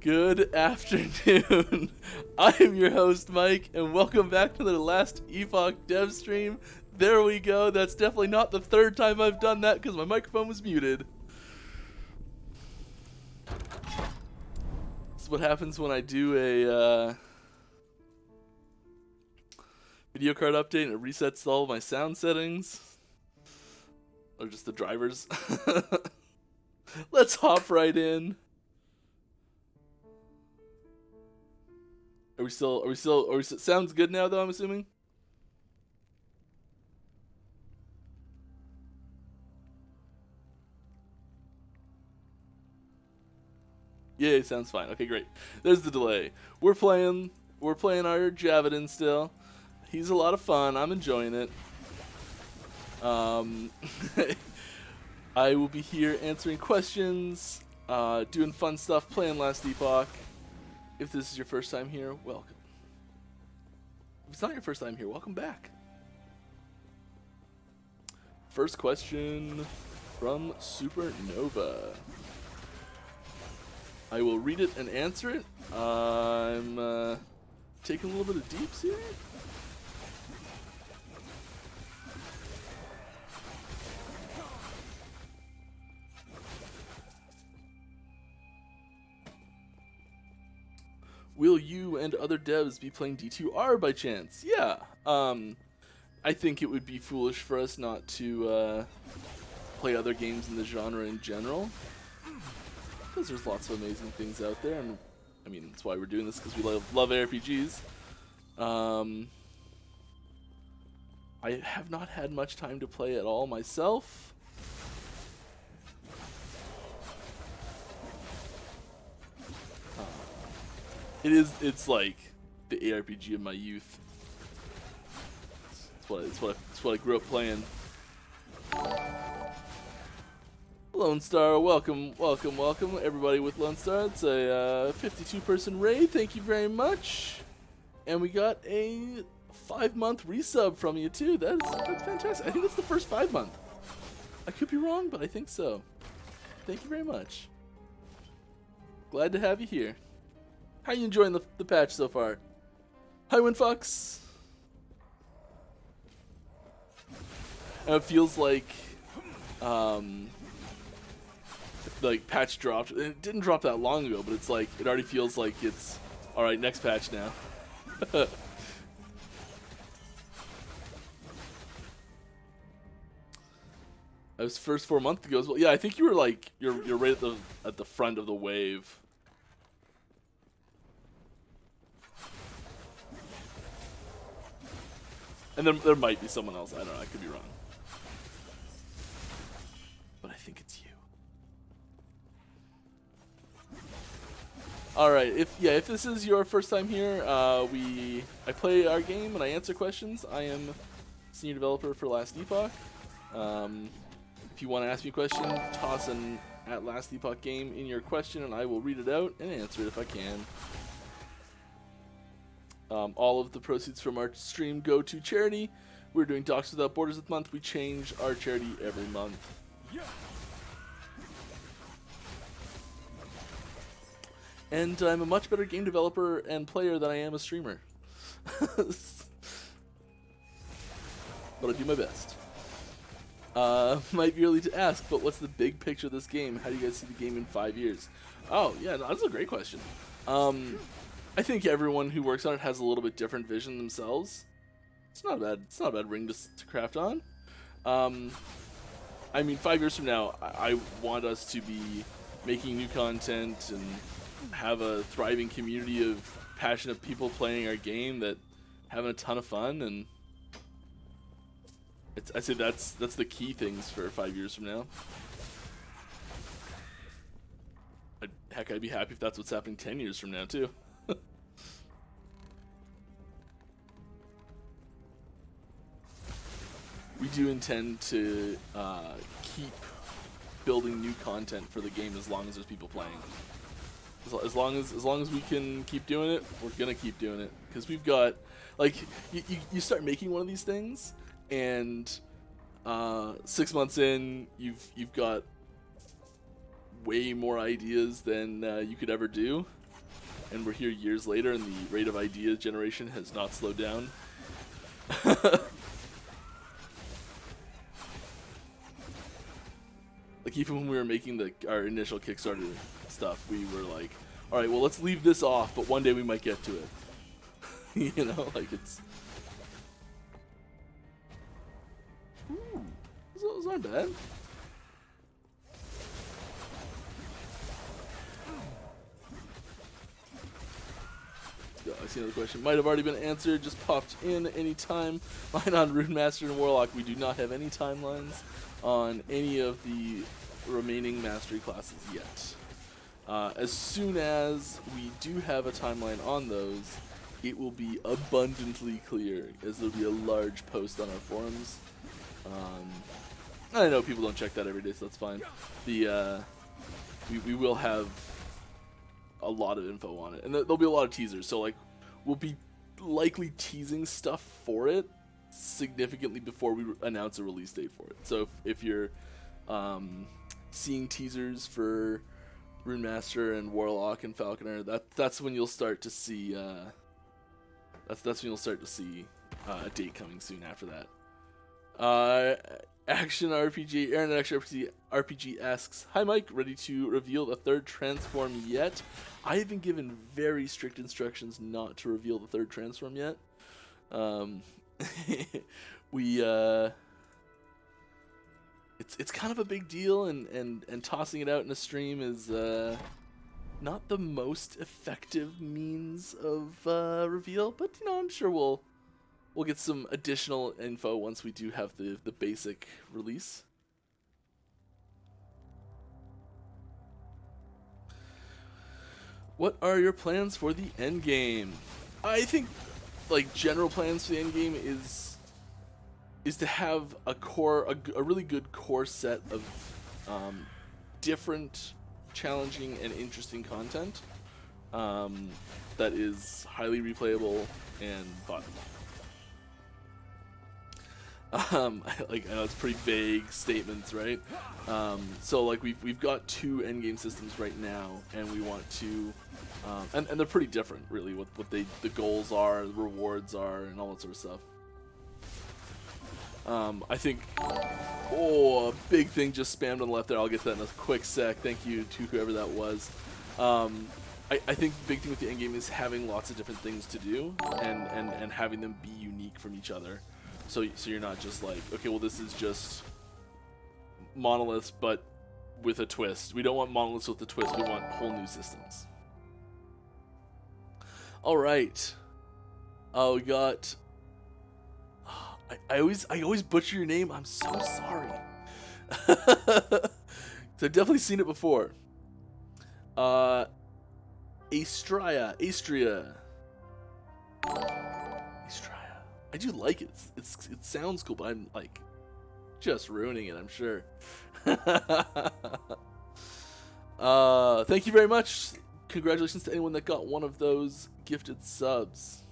Good afternoon. I am your host, Mike, and welcome back to the last Epoch dev stream. There we go. That's definitely not the third time I've done that because my microphone was muted. This is what happens when I do a video card update and it resets all of my sound settings. Or just the drivers. Let's hop right in. Are we still, sounds good now though, I'm assuming? Yeah, sounds fine. Okay, great. There's the delay. We're playing our Javelin still. He's a lot of fun. I'm enjoying it. I will be here answering questions, doing fun stuff, playing Last Epoch. If this is your first time here, welcome. If it's not your first time here, welcome back. First question from Supernova. I will read it and answer it. I'm taking a little bit of deeps here. Will you and other devs be playing D2R by chance? Yeah. I think it would be foolish for us not to play other games in the genre in general. Because there's lots of amazing things out there. And I mean, that's why we're doing this, because we love RPGs. I have not had much time to play at all myself. It's like the ARPG of my youth. It's what I grew up playing. Lone Star, welcome everybody with Lone Star. It's a 52-person raid. Thank you very much. And we got a 5-month resub from you too. That's fantastic. I think that's the first 5-month. I could be wrong, but I think so. Thank you very much. Glad to have you here. How are you enjoying the patch so far? Hi, Winfox. And it feels like patch dropped. It didn't drop that long ago, but it's like it already feels like it's all right. Next patch now. I was first 4 months ago as well. Yeah, I think you were like you're right at the front of the wave. And then there might be someone else. I don't know. I could be wrong. But I think it's you. Alright, if this is your first time here, I play our game and I answer questions. I am senior developer for Last Epoch. If you want to ask me a question, toss an @LastEpoch game in your question and I will read it out and answer it if I can. All of the proceeds from our stream go to charity. We're doing Docs Without Borders this month. We change our charity every month. And I'm a much better game developer and player than I am a streamer. But I do my best. Might be early to ask, but what's the big picture of this game? How do you guys see the game in 5 years? Oh, yeah, no, that's a great question. I think everyone who works on it has a little bit different vision themselves. It's not a bad ring to craft on. I mean, 5 years from now, I want us to be making new content and have a thriving community of passionate people playing our game that having a ton of fun, and I'd say that's the key things for 5 years from now. Heck, I'd be happy if that's what's happening 10 years from now too. We do intend to keep building new content for the game as long as there's people playing. As long as we can keep doing it, we're gonna keep doing it, because we've got, like, you start making one of these things and 6 months in, you've got way more ideas than you could ever do. and we're here years later, and the rate of idea generation has not slowed down. Like, even when we were making our initial Kickstarter stuff, we were like, all right, well, let's leave this off, but one day we might get to it. You know, like, it's... Ooh, those aren't bad. I see another question. Might have already been answered. Just popped in anytime. Mine on Rune Master and Warlock. We do not have any timelines on any of the remaining Mastery classes yet. As soon as we do have a timeline on those, it will be abundantly clear, as there'll be a large post on our forums. I know people don't check that every day, so that's fine. We will have a lot of info on it, and there'll be a lot of teasers. So like, we'll be likely teasing stuff for it significantly before we announce a release date for it. So if you're seeing teasers for Rune Master and Warlock and Falconer, that's when you'll start to see that's when you'll start to see a date coming soon after that. Action RPG, Aaron at Action RPG asks, "Hi Mike, ready to reveal the third transform yet?" I have been given very strict instructions not to reveal the third transform yet. It's kind of a big deal, and tossing it out in a stream is not the most effective means of reveal, but you know, I'm sure we'll get some additional info once we do have the basic release. What are your plans for the end game? I think, like, general plans for the end game is to have a really good core set of different, challenging, and interesting content that is highly replayable and fun. I know it's pretty vague statements, right? So like we've got 2 endgame systems right now, and we want to, and they're pretty different, really. What the goals are, the rewards are, and all that sort of stuff. I think, a big thing just spammed on the left there. I'll get to that in a quick sec. Thank you to whoever that was. I think the big thing with the endgame is having lots of different things to do, and having them be unique from each other. So you're not just like, okay, well, this is just monoliths, but with a twist. We don't want monoliths with a twist. We want whole new systems. All right. Oh, we got. I always butcher your name. I'm so sorry. So I've definitely seen it before. Astria. I do like it. It sounds cool, but I'm like just ruining it, I'm sure. Thank you very much. Congratulations to anyone that got one of those gifted subs.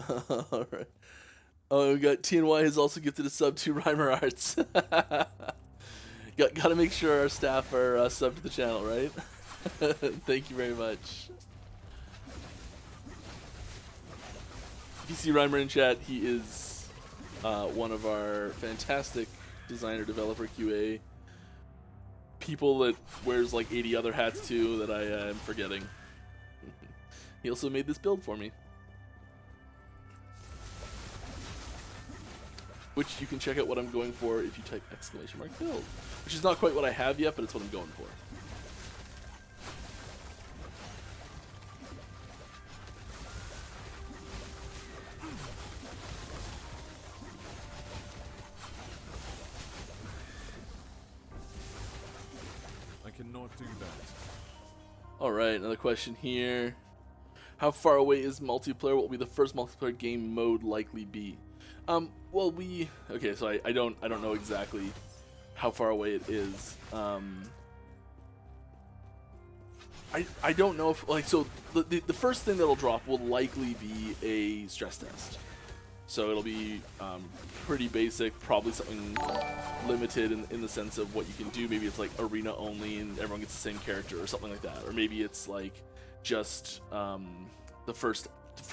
All right. Oh, we got TNY has also gifted a sub to Rhymer Arts. Got to make sure our staff are subbed to the channel, right? Thank you very much. If you see Rhymer in chat, he is one of our fantastic designer, developer, QA people that wears like 80 other hats too that I am forgetting. He also made this build for me, which you can check out what I'm going for if you type !build, which is not quite what I have yet, but it's what I'm going for. Cannot do that. Alright, another question here. How far away is multiplayer? What will be the first multiplayer game mode likely be? Well, okay, so I don't know exactly how far away it is. I don't know if, like, so the first thing that'll drop will likely be a stress test. So it'll be pretty basic, probably something limited in the sense of what you can do. Maybe it's like arena only and everyone gets the same character or something like that. Or maybe it's like just the first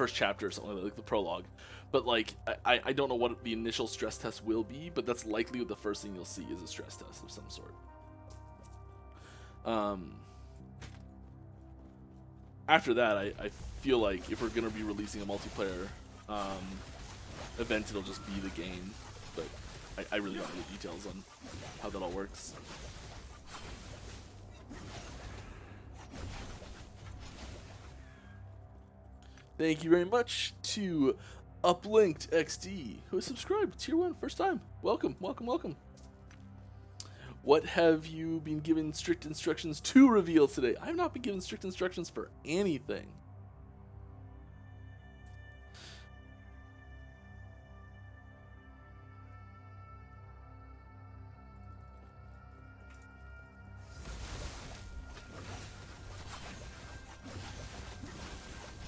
chapter or something like the prologue. But like I don't know what the initial stress test will be, but that's likely the first thing you'll see is a stress test of some sort. After that, I feel like if we're gonna be releasing a multiplayer event, it'll just be the game. But I really don't know the details on how that all works. Thank you very much to Uplinked XD, who has subscribed. Tier 1, first time. Welcome, welcome, welcome. What have you been given strict instructions to reveal today? I have not been given strict instructions for anything.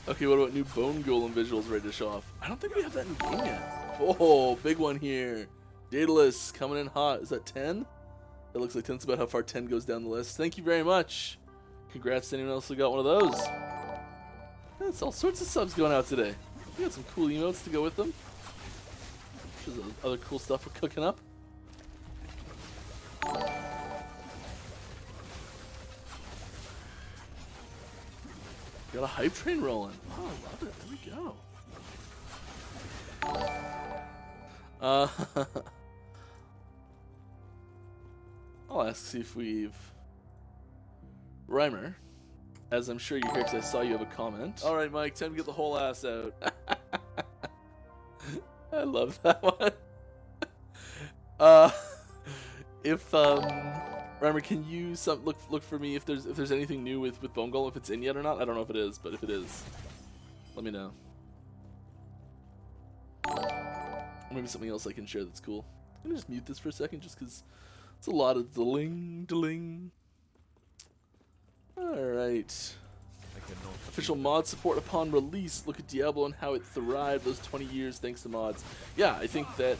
Okay, what about new Bone Golem visuals ready to show off? I don't think we have that in game yet. Oh, big one here. Daedalus coming in hot. Is that 10? That looks like 10's about how far 10 goes down the list. Thank you very much. Congrats to anyone else who got one of those. That's all sorts of subs going out today. We got some cool emotes to go with them. There's other cool stuff we're cooking up. Got a hype train rolling. Oh, I love it. There we go. I'll ask, see if we've... Rhymer, as I'm sure you're here because I saw you have a comment. All right, Mike, time to get the whole ass out. I love that one. Rhymer, can you look for me if there's anything new with Bone Golem, if it's in yet or not? I don't know if it is, but if it is, let me know. Or maybe something else I can share that's cool. I'm gonna just mute this for a second, just because it's a lot of deling. All right. Official mod support upon release. Look at Diablo and how it thrived those 20 years thanks to mods. Yeah, I think that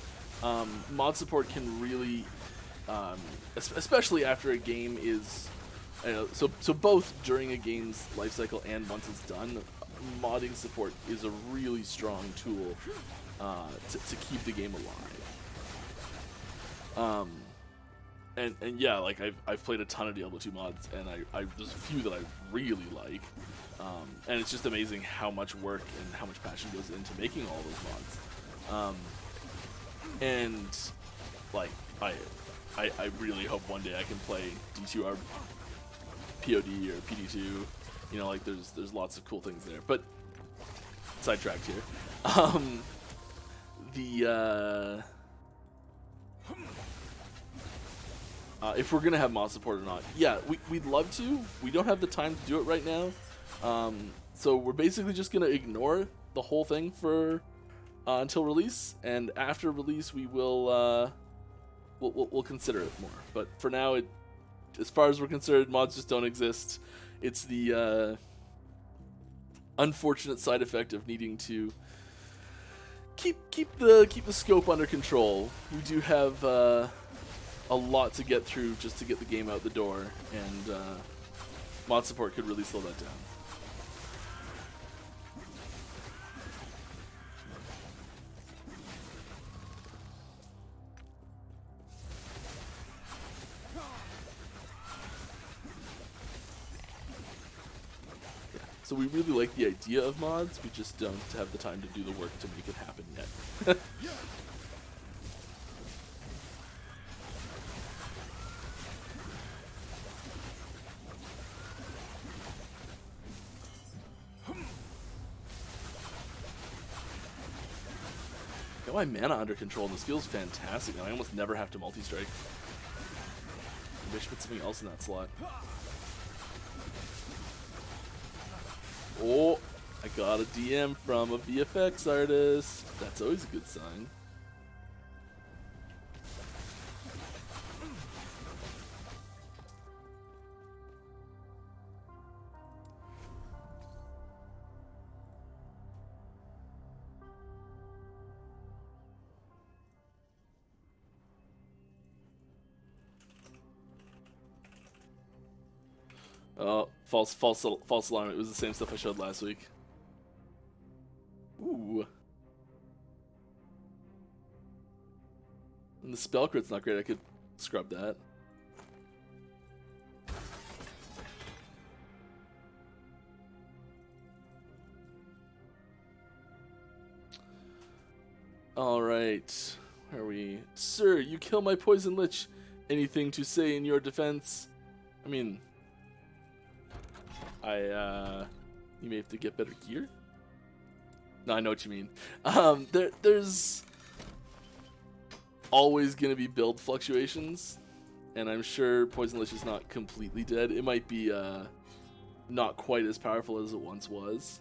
mod support can really, especially after a game is, so both during a game's life cycle and once it's done, modding support is a really strong tool to keep the game alive. And yeah, like I've played a ton of Diablo 2 mods, and there's a few that I really like, and it's just amazing how much work and how much passion goes into making all those mods. And like I really hope one day I can play D2R POD or PD2. You know, like there's lots of cool things there. But sidetracked here. If we're gonna have mod support or not, yeah, we'd love to. We don't have the time to do it right now, so we're basically just gonna ignore the whole thing for until release, and after release we will we'll consider it more. But for now, as far as we're concerned, mods just don't exist. It's the unfortunate side effect of needing to keep the scope under control. We do have a lot to get through just to get the game out the door, and mod support could really slow that down. Yeah. So we really like the idea of mods, we just don't have the time to do the work to make it happen yet. Got my mana under control, and this feels fantastic. I almost never have to multi-strike. Maybe I should put something else in that slot. Oh, I got a DM from a VFX artist. That's always a good sign. Oh, false alarm. It was the same stuff I showed last week. Ooh. And the spell crit's not great. I could scrub that. Alright. Where are we? Sir, you kill my poison lich. Anything to say in your defense? I mean, you may have to get better gear? No, I know what you mean. There's always going to be build fluctuations, and I'm sure Poison Lich is not completely dead. It might be not quite as powerful as it once was.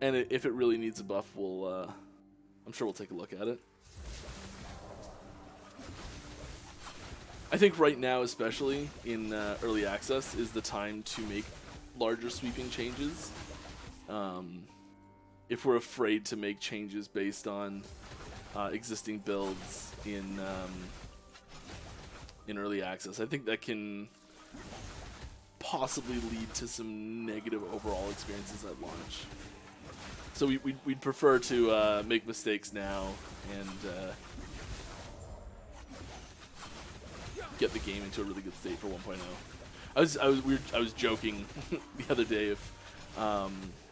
And if it really needs a buff, I'm sure we'll take a look at it. I think right now, especially in early access, is the time to make larger sweeping changes. If we're afraid to make changes based on existing builds in early access, I think that can possibly lead to some negative overall experiences at launch. So we'd prefer to make mistakes now and get the game into a really good state for 1.0. I was joking the other day if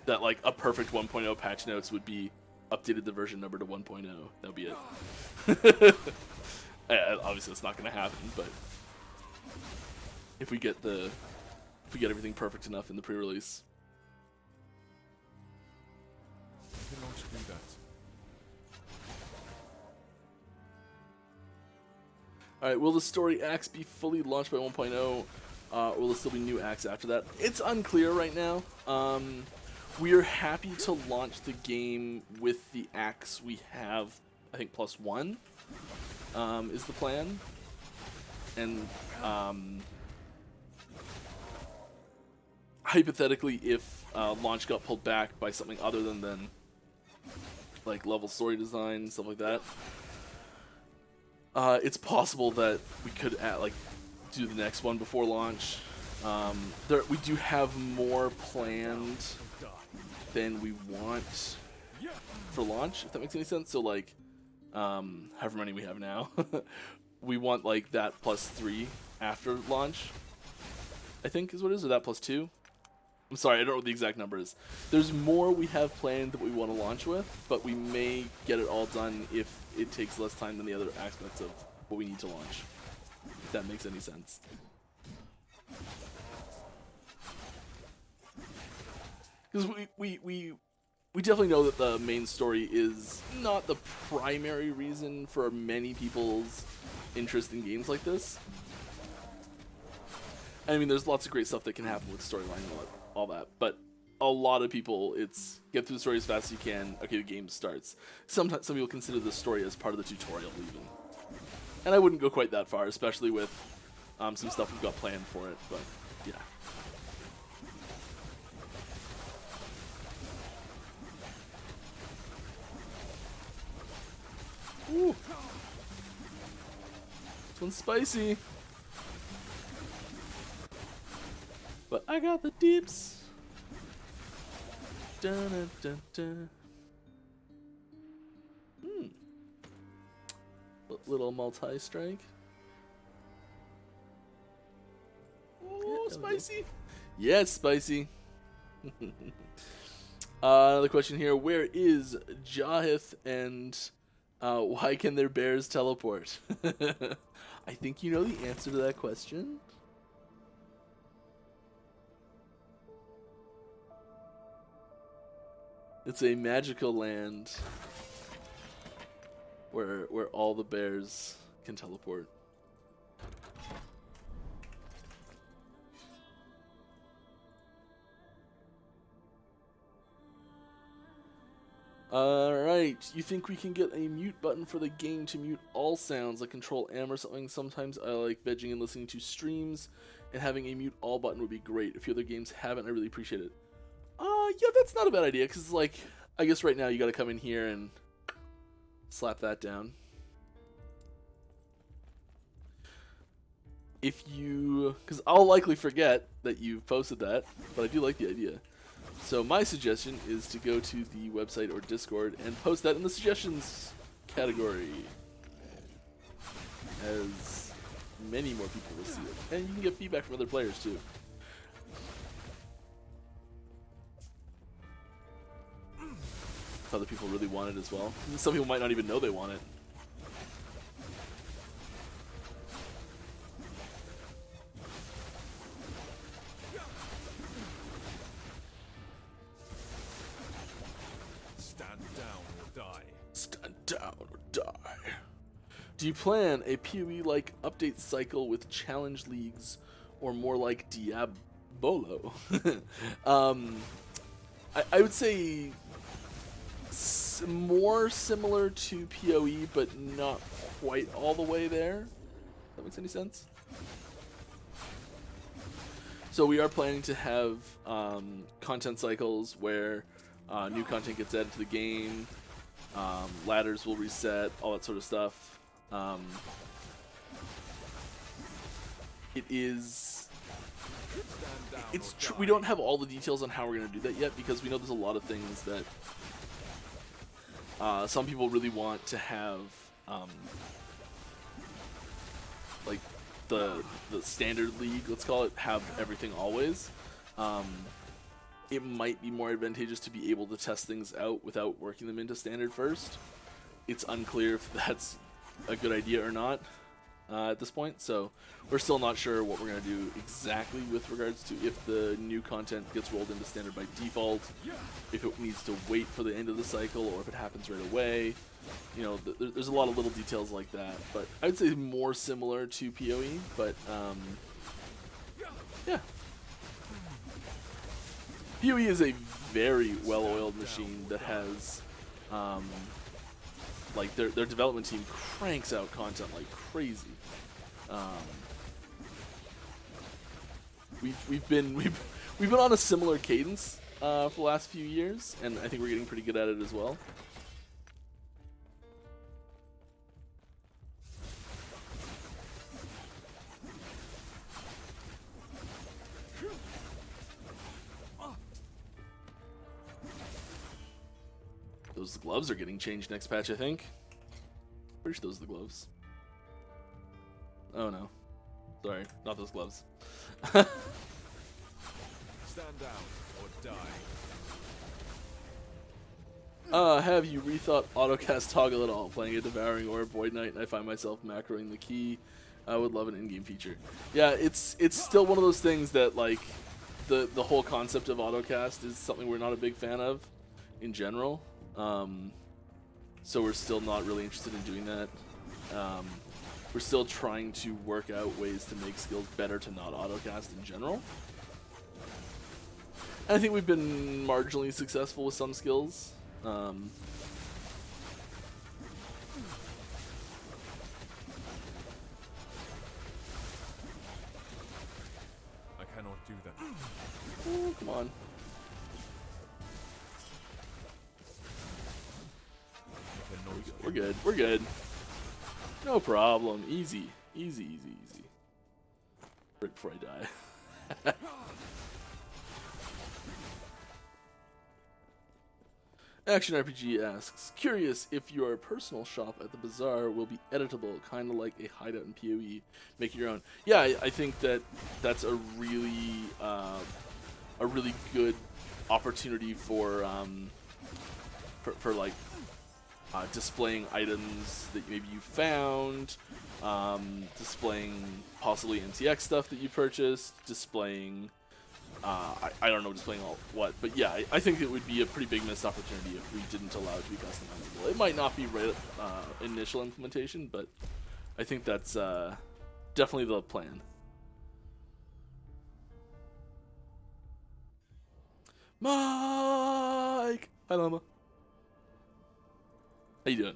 that like a perfect 1.0 patch notes would be updated the version number to 1.0. That would be it. Obviously, it's not going to happen, but if we get everything perfect enough in the pre-release. I cannot do that. Alright, will the story acts be fully launched by 1.0? Will there still be new acts after that? It's unclear right now. We are happy to launch the game with the acts we have, I think, +1 is the plan. And hypothetically, if launch got pulled back by something other than like level story design, stuff like that, it's possible that we could do the next one before launch. We do have more planned than we want for launch, if that makes any sense. So like, however many we have now, we want like that +3 after launch, I think is what it is, or that +2. I'm sorry, I don't know what the exact number is. There's more we have planned that we want to launch with, but we may get it all done if it takes less time than the other aspects of what we need to launch. If that makes any sense. Because we definitely know that the main story is not the primary reason for many people's interest in games like this. I mean, there's lots of great stuff that can happen with storyline and all that, but a lot of people, it's get through the story as fast as you can, okay, the game starts. Sometimes some people consider the story as part of the tutorial even. And I wouldn't go quite that far, especially with some stuff we've got planned for it, but yeah. Ooh. This one's spicy. But I got the deeps. Dun, dun, dun. Little multi-strike. Oh, yeah, spicy. Yeah, it's spicy. Another question here. Where is Jahith and why can their bears teleport? I think you know the answer to that question. It's a magical land where all the bears can teleport. Alright, you think we can get a mute button for the game to mute all sounds like Control M or something? Sometimes I like vegging and listening to streams, and having a mute all button would be great. If your other games haven't, I really appreciate it. Yeah, that's not a bad idea, because like, I guess right now you gotta come in here and slap that down. if you, because I'll likely forget that you've posted that, but I do like the idea. So my suggestion is to go to the website or Discord and post that in the suggestions category, as many more people will see it, and you can get feedback from other players too. If other people really want it as well. Some people might not even know they want it. Stand down or die. Do you plan a PoE-like update cycle with challenge leagues, or more like Diabolo? I would say more similar to PoE, but not quite all the way there. If that makes any sense? So we are planning to have content cycles where new content gets added to the game, ladders will reset, all that sort of stuff. We don't have all the details on how we're going to do that yet, because we know there's a lot of things that some people really want to have, like the standard league, let's call it, have everything always. It might be more advantageous to be able to test things out without working them into standard first. It's unclear if that's a good idea or not at this point, so we're still not sure what we're going to do exactly with regards to if the new content gets rolled into standard by default, if it needs to wait for the end of the cycle, or if it happens right away. You know, there's a lot of little details like that, but I would say more similar to PoE, but yeah. PoE is a very well-oiled machine that has, like their development team cranks out content like crazy. We've been on a similar cadence for the last few years, and I think we're getting pretty good at it as well. Those gloves are getting changed next patch, I think. Pretty sure those are the gloves. Oh no. Sorry, not those gloves. Stand down or die. Have you rethought autocast toggle at all? Playing a Devouring or a Void Knight, and I find myself macroing the key. I would love an in-game feature. Yeah, it's still one of those things that, like, the whole concept of autocast is something we're not a big fan of in general. So we're still not really interested in doing that. We're still trying to work out ways to make skills better to not autocast in general. And I think we've been marginally successful with some skills. I cannot do that. Oh, come on. We're good. We're good. No problem. Easy. Easy, easy, easy. Right before I die. Action RPG asks, curious if your personal shop at the bazaar will be editable, kind of like a hideout in PoE. Make it your own. Yeah, I think that's a really good opportunity for like displaying items that maybe you found, displaying possibly MTX stuff that you purchased, displaying I don't know displaying all what, but yeah, I think it would be a pretty big missed opportunity if we didn't allow it to be customizable. It might not be right at initial implementation, but I think that's definitely the plan. Mike! Hi, Llama. How you doing?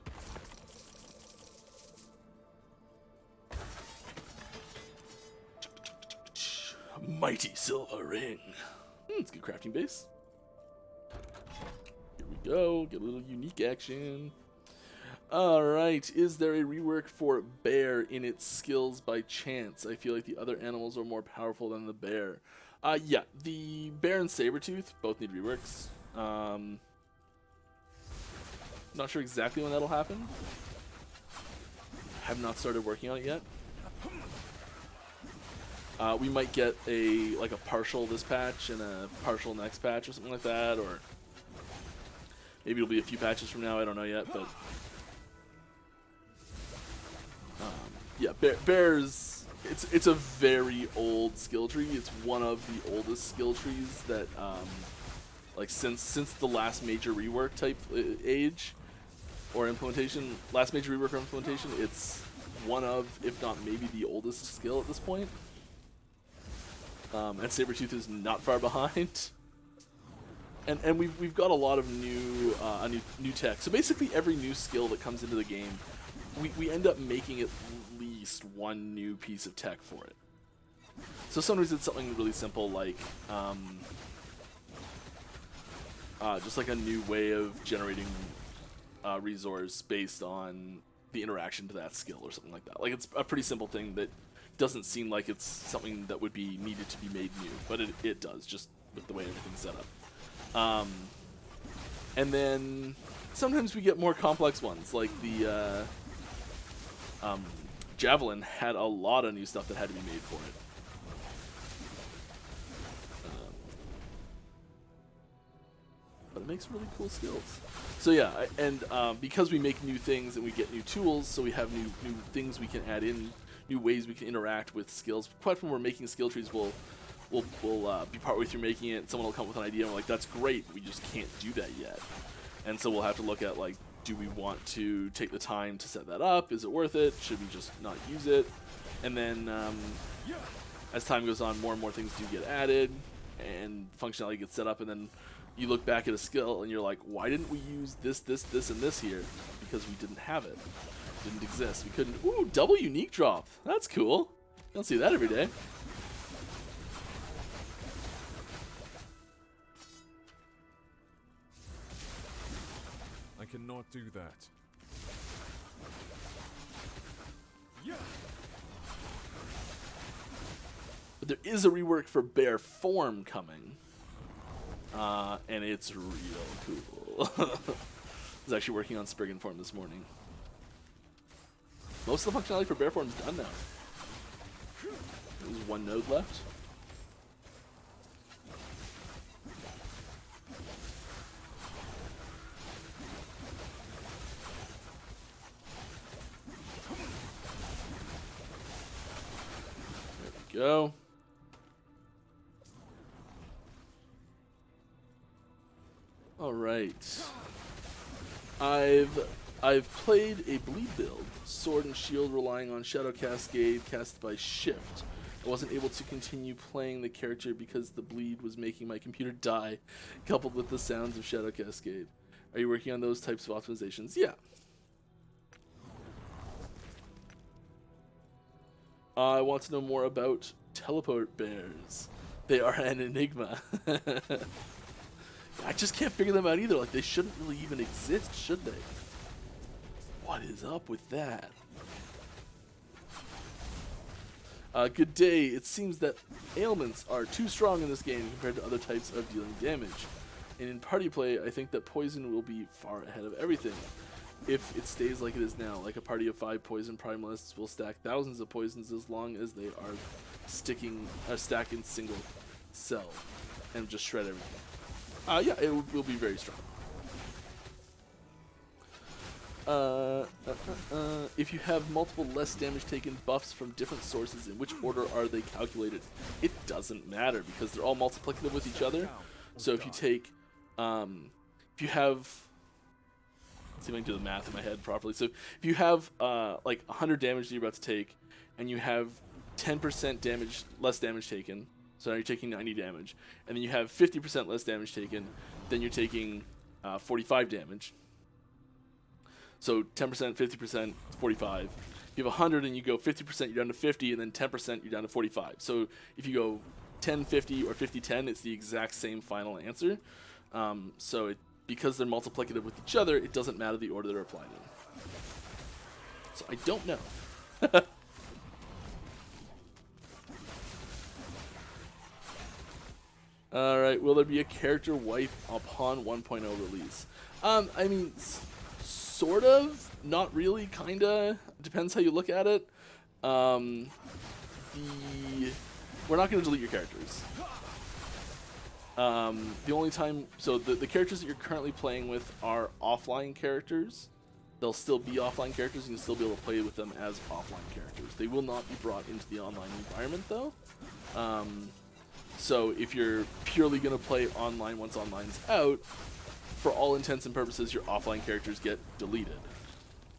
Mighty silver ring. It's a good crafting base. Here we go. Get a little unique action. Alright, is there a rework for bear in its skills by chance? I feel like the other animals are more powerful than the bear. Yeah, the bear and sabertooth both need reworks. Not sure exactly when that'll happen. Have not started working on it yet. We might get a partial this patch and a partial next patch or something like that, or maybe it'll be a few patches from now. I don't know yet, but yeah, bears. It's a very old skill tree. It's one of the oldest skill trees that since the last major rework type age or implementation, last major rework or implementation. It's one of, if not maybe the oldest skill at this point. And Sabertooth is not far behind. And we've got a lot of new tech. So basically every new skill that comes into the game, we end up making at least one new piece of tech for it. So sometimes it's something really simple like just like a new way of generating resource based on the interaction to that skill or something like that. Like it's a pretty simple thing that doesn't seem like it's something that would be needed to be made new, but it does, just with the way everything's set up. And then sometimes we get more complex ones, like the Javelin had a lot of new stuff that had to be made for it. But it makes really cool skills. So yeah, and because we make new things and we get new tools, so we have new things we can add in, new ways we can interact with skills. Quite when we're making skill trees, we'll be partway through making it, and someone will come up with an idea, and we're like, that's great, we just can't do that yet. And so we'll have to look at, like, do we want to take the time to set that up? Is it worth it? Should we just not use it? And then as time goes on, more and more things do get added, and functionality gets set up, and then you look back at a skill and you're like, why didn't we use this, and this here? Because we didn't have it. It didn't exist. We couldn't. Ooh, double unique drop. That's cool. You don't see that every day. I cannot do that. Yeah. But there is a rework for bear form coming. And it's real cool. I was actually working on Spriggan form this morning. Most of the functionality for bear form is done now. There's one node left. There we go. All right. I've played a bleed build, sword and shield relying on Shadow Cascade casted by Shift. I wasn't able to continue playing the character because the bleed was making my computer die, coupled with the sounds of Shadow Cascade. Are you working on those types of optimizations? Yeah. I want to know more about teleport bears. They are an enigma. I just can't figure them out either. Like, they shouldn't really even exist, should they? What is up with that? Good day. It seems that ailments are too strong in this game compared to other types of dealing damage. And in party play, I think that poison will be far ahead of everything. If it stays like it is now, like a party of 5 poison primalists will stack thousands of poisons as long as they are stacked in single cell and just shred everything. Yeah, it will be very strong. If you have multiple less damage taken buffs from different sources, in which order are they calculated? It doesn't matter because they're all multiplicative with each other. So if you take, if you have, let's see if I can do the math in my head properly. So if you have like 100 damage that you're about to take, and you have 10% damage, less damage taken, so now you're taking 90 damage, and then you have 50% less damage taken, then you're taking 45 damage. So 10%, 50%, 45. If you have 100 and you go 50%, you're down to 50, and then 10%, you're down to 45. So if you go 10-50 or 50-10, it's the exact same final answer. So because they're multiplicative with each other, it doesn't matter the order they're applied in. So I don't know. Alright, will there be a character wipe upon 1.0 release? I mean, sort of, not really, kinda. Depends how you look at it. We're not going to delete your characters. The only time, so the characters that you're currently playing with are offline characters. They'll still be offline characters, and you'll still be able to play with them as offline characters. They will not be brought into the online environment, though. So if you're purely going to play online once online's out, for all intents and purposes, your offline characters get deleted.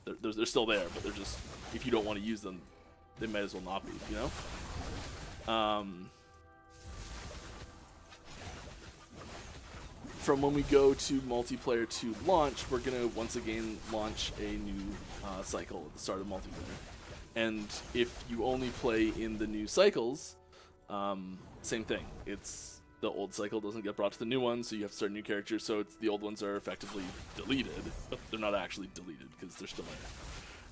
They're still there, but they're just, if you don't want to use them, they might as well not be, you know? From when we go to multiplayer to launch, we're going to once again launch a new cycle at the start of multiplayer. And if you only play in the new cycles, same thing. It's the old cycle doesn't get brought to the new one, so you have to start new characters, so it's, the old ones are effectively deleted, but they're not actually deleted because they're still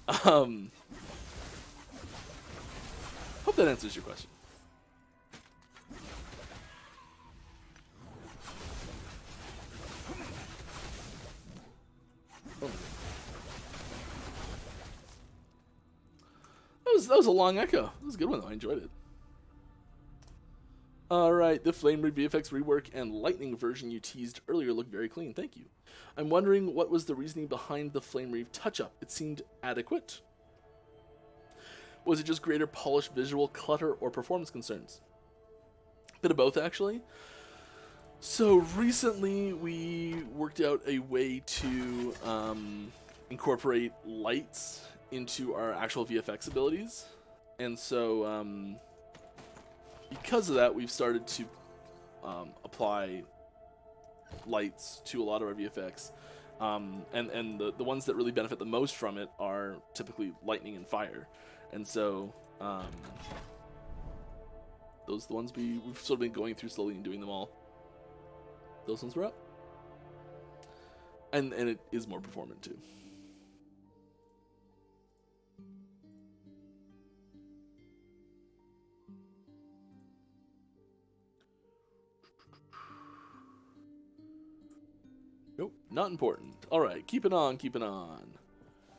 there. Hope that answers your question. That was a long echo. That was a good one though. I enjoyed it. Alright, the Flame Reed VFX rework and Lightning version you teased earlier look very clean. Thank you. I'm wondering what was the reasoning behind the Flame Reed touch-up. It seemed adequate. Was it just greater polished visual clutter or performance concerns? Bit of both, actually. So recently we worked out a way to incorporate lights into our actual VFX abilities. And so because of that, we've started to apply lights to a lot of our VFX. And the ones that really benefit the most from it are typically lightning and fire. And so those are the ones we've sort of been going through slowly and doing them all. Those ones were up. And it is more performant too. Nope, not important. Alright, keep it on, keep it on.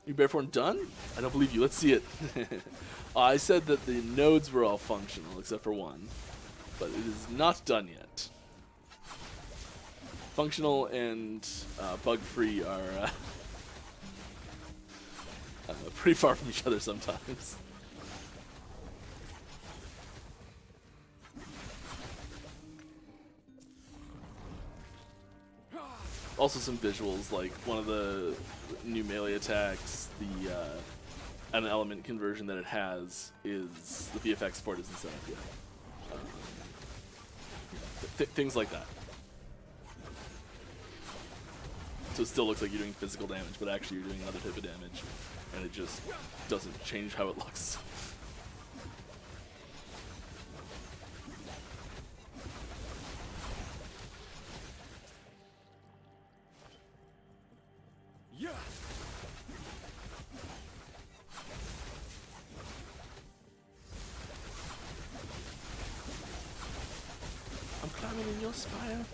New bear form done? I don't believe you, let's see it. I said that the nodes were all functional, except for one. But it is not done yet. Functional and bug-free are pretty far from each other sometimes. Also some visuals, like one of the new melee attacks, an element conversion that it has is, the VFX for it isn't set up yet. Things like that. So it still looks like you're doing physical damage, but actually you're doing another type of damage, and it just doesn't change how it looks. Yeah. I'm climbing in your spire.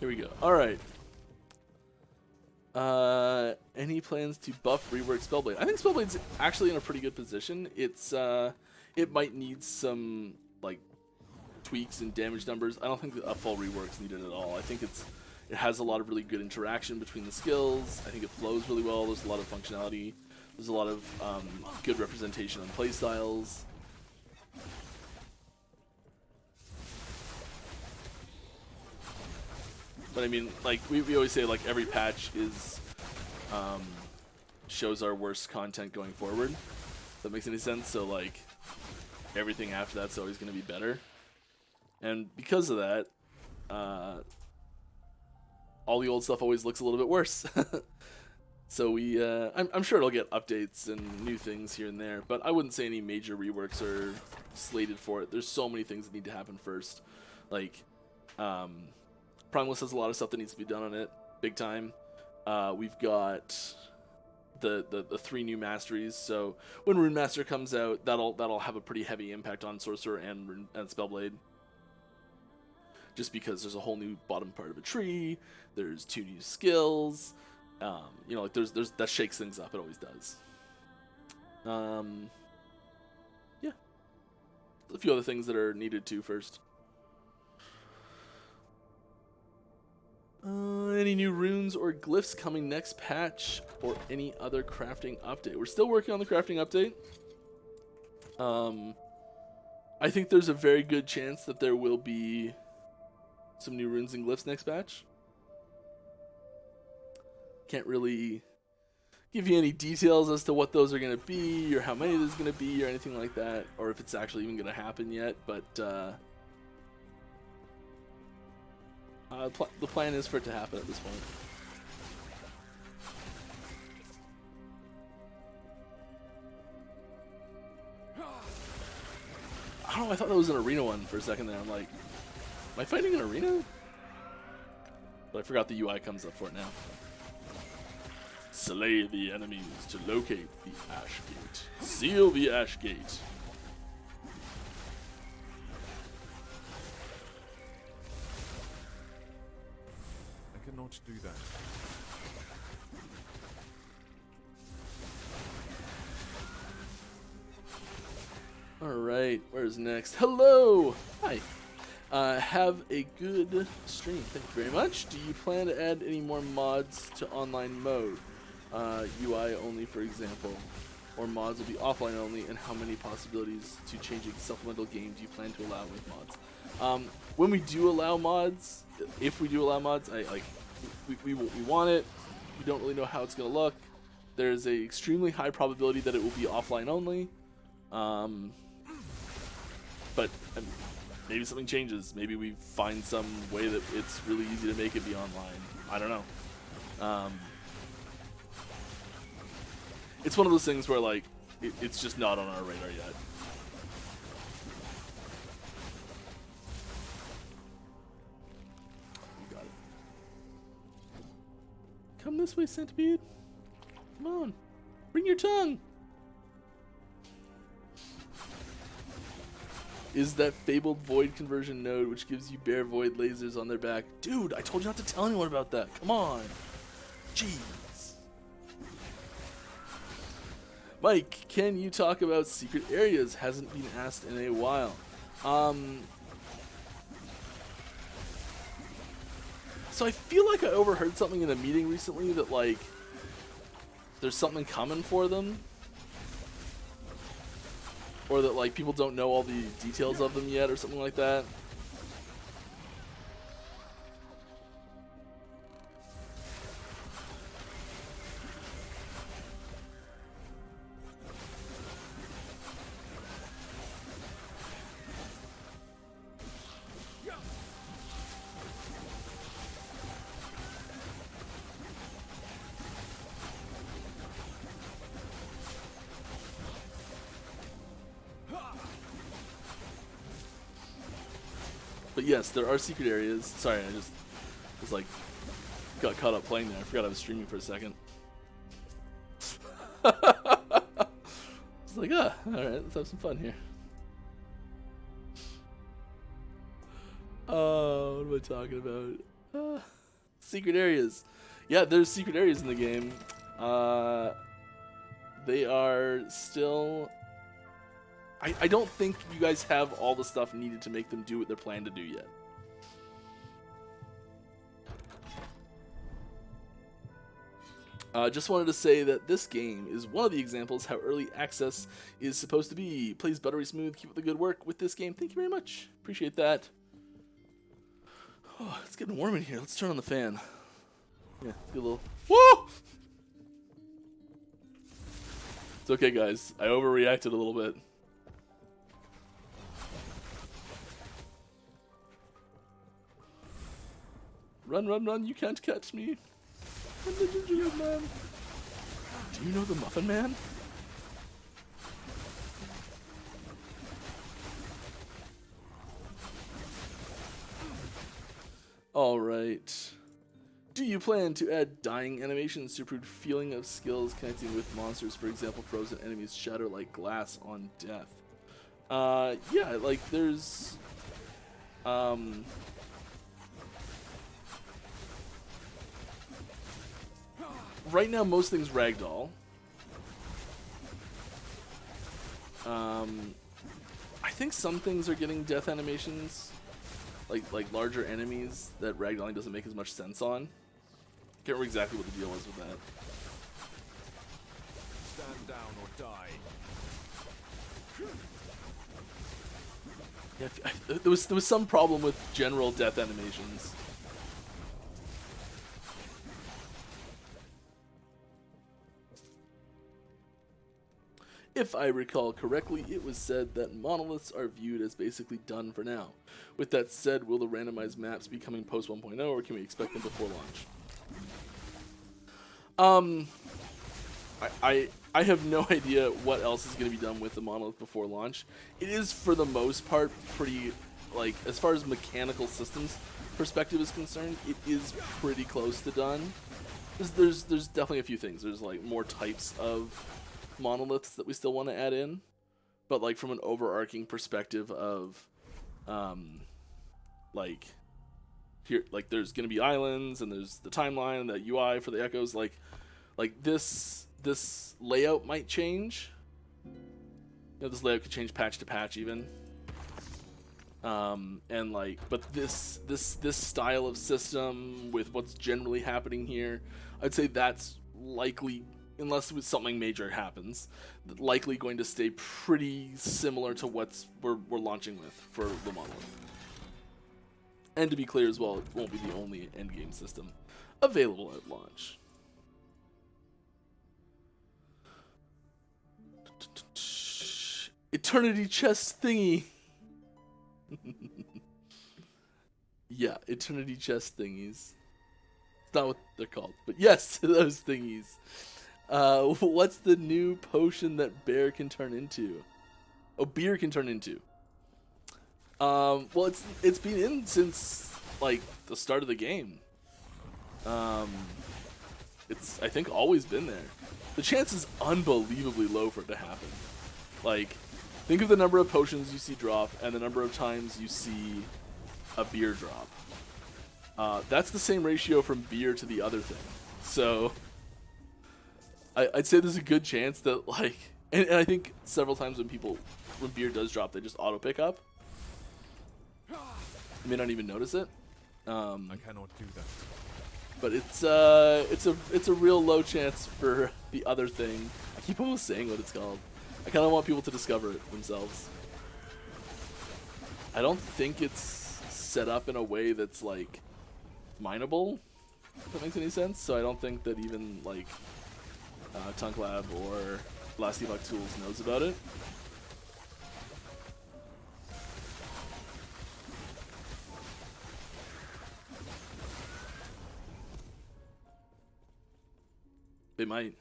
Here we go. All right. Any plans to buff rework Spellblade? I think Spellblade's actually in a pretty good position. It's it might need some like tweaks and damage numbers. I don't think a full rework's needed at all. I think it has a lot of really good interaction between the skills. I think it flows really well. There's a lot of functionality. There's a lot of good representation on playstyles. But I mean, like we always say, like every patch is shows our worst content going forward. If that makes any sense. So like everything after that's always going to be better. And because of that, all the old stuff always looks a little bit worse. So I'm sure it'll get updates and new things here and there, but I wouldn't say any major reworks are slated for it. There's so many things that need to happen first. Like, Primalist has a lot of stuff that needs to be done on it, big time. We've got the 3 new masteries. So when Rune Master comes out, that'll have a pretty heavy impact on Sorcerer and Spellblade. Just because there's a whole new bottom part of a tree, there's 2 new skills, you know, like there's that shakes things up. It always does. Yeah, a few other things that are needed too first. Any new runes or glyphs coming next patch, or any other crafting update? We're still working on the crafting update. I think there's a very good chance that there will be some new runes and glyphs next patch. Can't really give you any details as to what those are going to be, or how many there's going to be, or anything like that, or if it's actually even going to happen yet, but the plan is for it to happen at this point. I don't know, I thought that was an arena one for a second there. I'm like, am I fighting an arena? But I forgot the UI comes up for it now. Slay the enemies to locate the Ash Gate. Seal the Ash Gate. I cannot do that. Alright, where's next? Hello! Hi. Have a good stream. Thank you very much. Do you plan to add any more mods to online mode? UI only, for example. Or mods will be offline only, and how many possibilities to changing supplemental game do you plan to allow with mods? When we do allow mods, if we do allow mods, we want it. We don't really know how it's going to look. There's a extremely high probability that it will be offline only. But maybe something changes. Maybe we find some way that it's really easy to make it be online. I don't know. It's one of those things where, like, it's just not on our radar yet. We got it. Come this way, Centipede. Come on. Bring your tongue. Is that fabled void conversion node which gives you bare void lasers on their back? Dude, I told you not to tell anyone about that. Come on. Jeez. Mike, can you talk about secret areas? Hasn't been asked in a while. So I feel like I overheard something in a meeting recently that, like, there's something coming for them. Or that, like, people don't know all the details of them yet, or something like that. But yes, there are secret areas. Sorry, I just was like got caught up playing there. I forgot I was streaming for a second. It's like, all right, let's have some fun here. What am I talking about? Secret areas. Yeah, there's secret areas in the game. They are still... I don't think you guys have all the stuff needed to make them do what they're planning to do yet. Just wanted to say that this game is one of the examples how early access is supposed to be. Plays buttery smooth. Keep up the good work with this game. Thank you very much. Appreciate that. Oh, it's getting warm in here. Let's turn on the fan. Yeah, get a little... Woo! It's okay, guys. I overreacted a little bit. Run, run, run, you can't catch me. I'm the gingerbread man. Do you know the Muffin Man? Alright. Do you plan to add dying animations to improve feeling of skills connecting with monsters? For example, frozen enemies shatter like glass on death. Yeah, like there's right now most things ragdoll. I think some things are getting death animations, like larger enemies that ragdolling doesn't make as much sense on. Can't remember exactly what the deal was with that. Stand down or die. Yeah, there was some problem with general death animations. If I recall correctly, it was said that monoliths are viewed as basically done for now. With that said, will the randomized maps be coming post 1.0, or can we expect them before launch? I have no idea what else is going to be done with the monolith before launch. It is, for the most part, pretty, like, as far as mechanical systems perspective is concerned, it is pretty close to done. There's definitely a few things. There's, like, more types of monoliths that we still want to add in, but like from an overarching perspective of like here, like there's going to be islands and there's the timeline and the UI for the echoes, like this layout might change. You know, this layout could change patch to patch even, and like, but this style of system with what's generally happening here, I'd say that's likely, unless something major happens, likely going to stay pretty similar to what we're launching with for the monolith. And to be clear as well, it won't be the only endgame system available at launch. Eternity chest thingy. Yeah, eternity chest thingies. It's not what they're called, but yes, those thingies. What's the new potion that bear can turn into? Oh, beer can turn into. Well, it's been in since like the start of the game. It's, I think, always been there. The chance is unbelievably low for it to happen. Like, think of the number of potions you see drop and the number of times you see a beer drop. That's the same ratio from beer to the other thing. So I'd say there's a good chance that, like, and I think several times when beer does drop, they just auto pick up. You may not even notice it. I cannot do that. But it's a real low chance for the other thing. I keep almost saying what it's called. I kind of want people to discover it themselves. I don't think it's set up in a way that's like mineable, if that makes any sense. So I don't think that even like Tunk Lab or Last Epoch Tools knows about it. They might.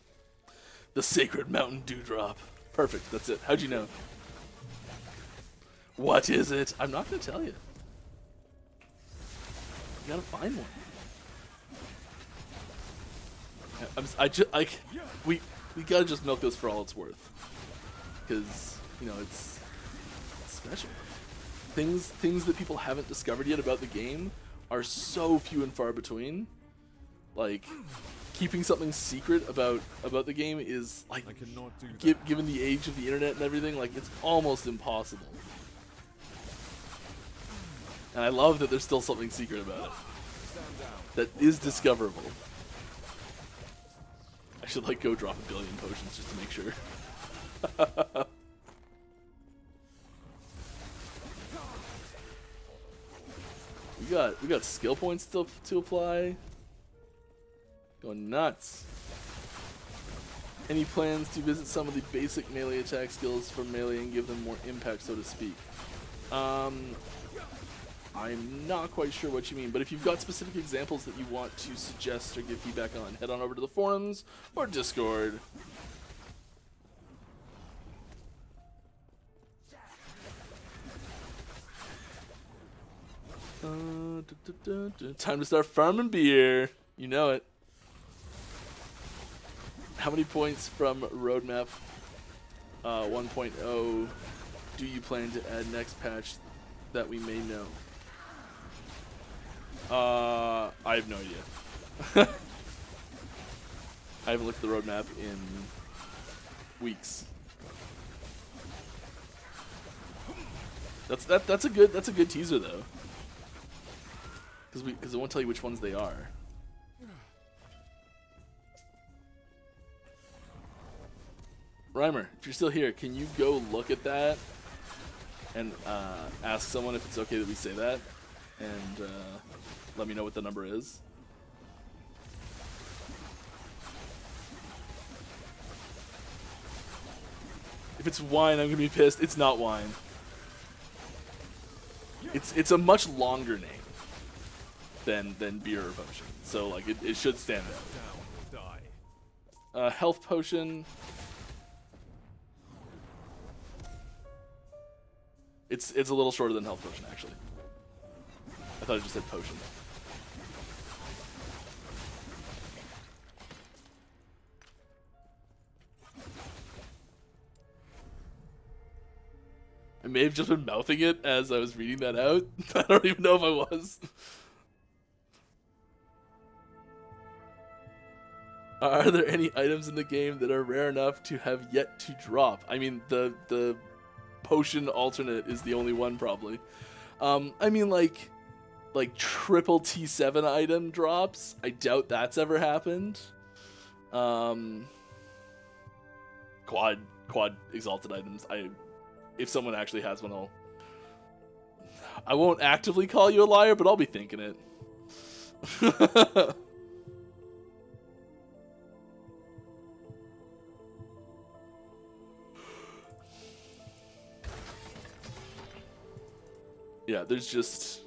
The Sacred Mountain Dewdrop. Perfect, that's it. How'd you know? What is it? I'm not gonna tell you. You gotta find one. We gotta just milk this for all it's worth, because you know it's special. Things that people haven't discovered yet about the game are so few and far between. Like, keeping something secret about the game is, like, I cannot do that. Given the age of the internet and everything, like, it's almost impossible. And I love that there's still something secret about it that is discoverable. I should, like, go drop 1 billion potions just to make sure. we got skill points still to apply. Going nuts. Any plans to visit some of the basic melee attack skills for melee and give them more impact, so to speak? I'm not quite sure what you mean, but if you've got specific examples that you want to suggest or give feedback on, head on over to the forums or Discord. Time to start farming beer. You know it. How many points from Roadmap 1.0 do you plan to add next patch that we may know? I have no idea. I haven't looked at the roadmap in weeks. That's a good teaser though, because it won't tell you which ones they are. Reimer, if you're still here, can you go look at that and ask someone if it's okay that we say that, and let me know what the number is? If it's wine, I'm gonna be pissed. It's not wine. It's a much longer name than beer or potion, so like it should stand out. Health potion. It's a little shorter than health potion actually. I thought it just said potion. I may have just been mouthing it as I was reading that out. I don't even know if I was. Are there any items in the game that are rare enough to have yet to drop? I mean, the potion alternate is the only one probably. I mean, like triple T7 item drops. I doubt that's ever happened. Quad exalted items. If someone actually has one, I won't actively call you a liar, but I'll be thinking it. Yeah, there's just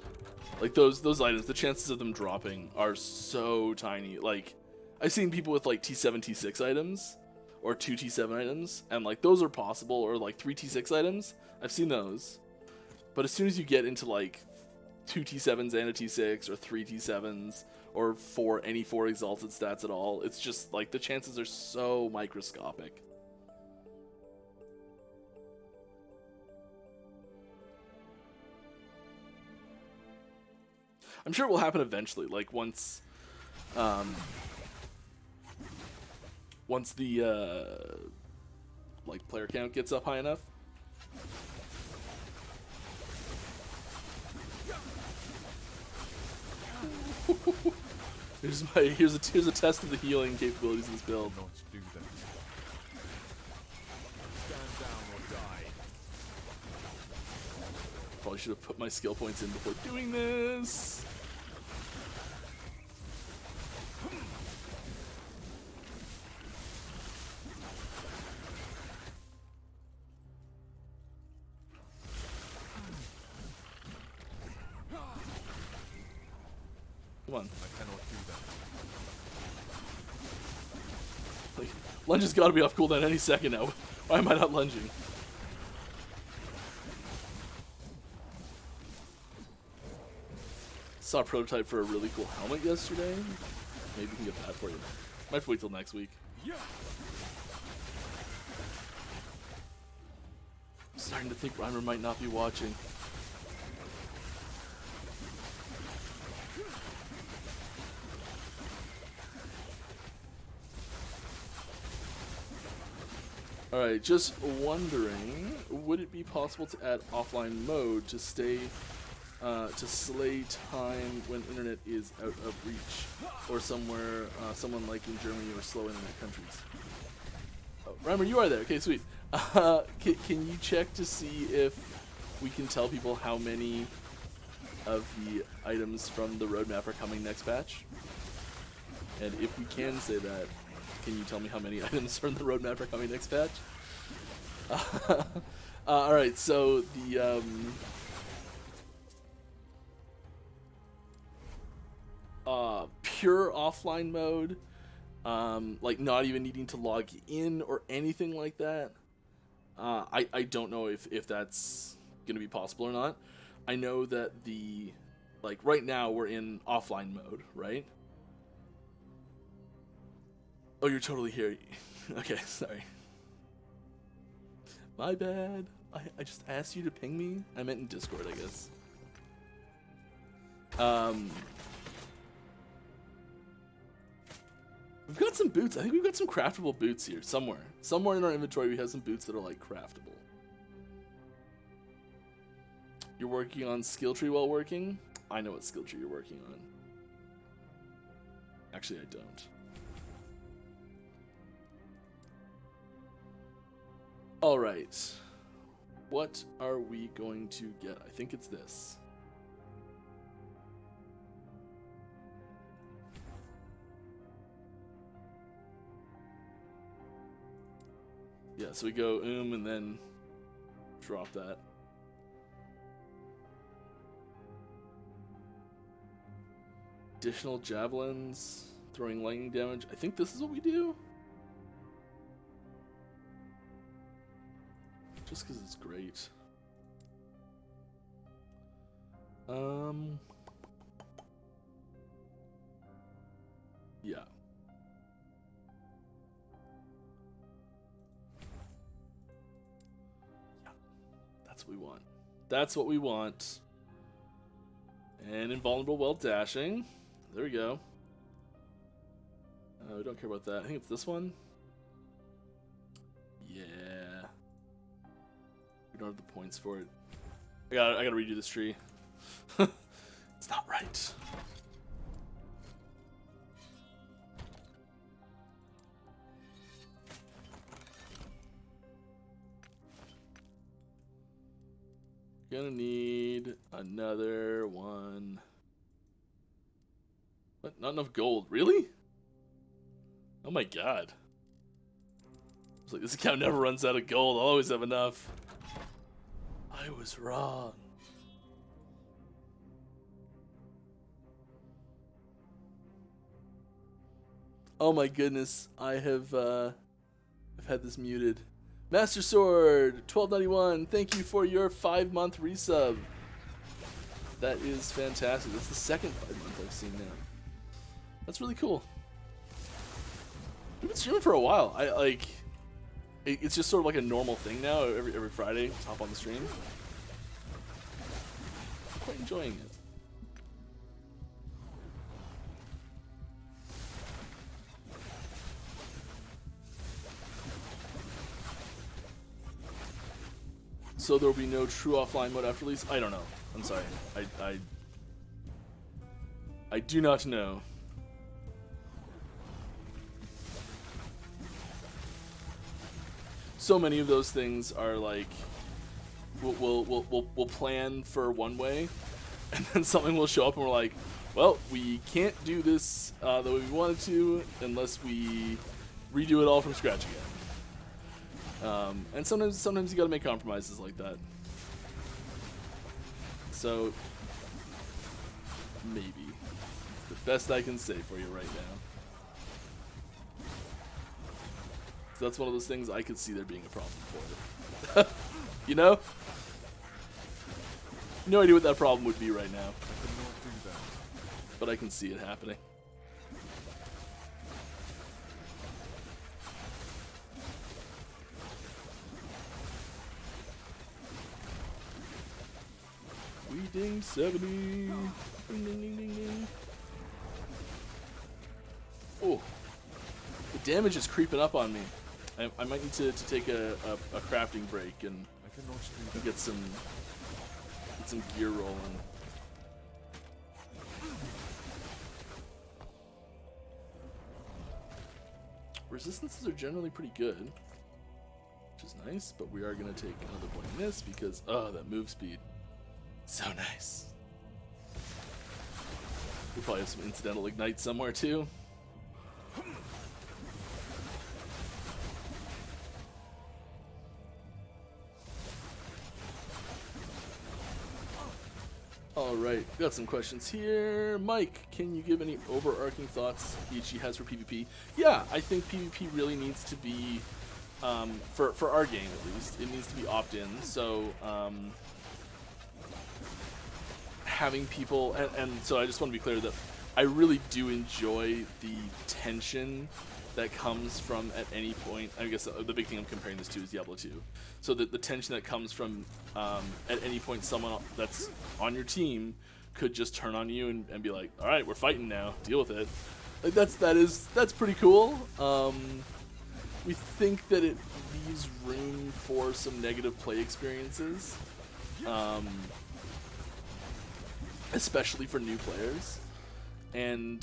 like those items, the chances of them dropping are so tiny. Like I've seen people with like T7, T6 items or 2 T7 items, and like those are possible, or like 3 T6 items. I've seen those. But as soon as you get into like 2 T7s and a T6, or 3 T7s, or any 4 exalted stats at all, it's just like the chances are so microscopic. I'm sure it will happen eventually, like once the like player count gets up high enough. here's a test of the healing capabilities of this build. Not do that. Stand down or die. Probably should have put my skill points in before doing this. Come on. I cannot do that. Like, lunge has got to be off cooldown any second now. Why am I not lunging? Saw a prototype for a really cool helmet yesterday. Maybe we can get that for you. Might have to wait till next week. I'm starting to think Reimer might not be watching. Alright, just wondering, would it be possible to add offline mode to slay time when internet is out of reach, or somewhere, someone like in Germany or slow internet countries? Oh, Reimer, you are there. Okay, sweet. Can you check to see if we can tell people how many of the items from the roadmap are coming next patch? And if we can say that, can you tell me how many items from the roadmap are coming next patch? Alright, so the pure offline mode, like not even needing to log in or anything like that, I don't know if that's gonna be possible or not. I know that like right now we're in offline mode, right? Oh, you're totally here. Okay, sorry. My bad. I just asked you to ping me. I meant in Discord, I guess. We've got some boots. I think we've got some craftable boots here somewhere. Somewhere in our inventory we have some boots that are like craftable. You're working on skill tree while working? I know what skill tree you're working on. Actually, I don't. All right. What are we going to get? I think it's this. Yeah, so we go and then drop that. Additional javelins, throwing lightning damage. I think this is what we do. Just because it's great. Yeah. That's what we want. That's what we want. And invulnerable while dashing. There we go. We don't care about that. I think it's this one. Yeah. We don't have the points for it. I gotta redo this tree. It's not right. Gonna need another one. What? Not enough gold. Really? Oh my god. It's like this account never runs out of gold. I'll always have enough. I was wrong. Oh my goodness. I've had this muted. Master Sword 1291, thank you for your 5-month resub. That is fantastic. That's the second 5-month I've seen now. That's really cool. We've been streaming for a while. It's just sort of like a normal thing now. Every Friday, hop on the stream. I'm quite enjoying it. So there will be no true offline mode after release? I don't know. I'm sorry. I do not know. So many of those things are like we'll plan for one way, and then something will show up and we're like, well, we can't do this the way we wanted to unless we redo it all from scratch again. And sometimes you gotta make compromises like that. So maybe it's the best I can say for you right now. So that's one of those things I could see there being a problem for. You know? No idea what that problem would be right now. But I can see it happening. We ding 70. Ding, ding, ding, ding, ding. Oh, the damage is creeping up on me. I might need to take a crafting break and get some gear rolling. Resistances are generally pretty good, which is nice, but we are going to take another point in this because, oh, that move speed. So nice. We probably have some incidental ignite somewhere too. Alright, got some questions here. Mike, can you give any overarching thoughts EG has for PvP? Yeah, I think PvP really needs to be, for our game at least, it needs to be opt-in. So, having people, and so I just want to be clear that I really do enjoy the tension that comes from at any point. I guess the big thing I'm comparing this to is Diablo 2. So the tension that comes from at any point someone that's on your team could just turn on you and be like, all right, we're fighting now, deal with it. Like that's pretty cool. We think that it leaves room for some negative play experiences, especially for new players, and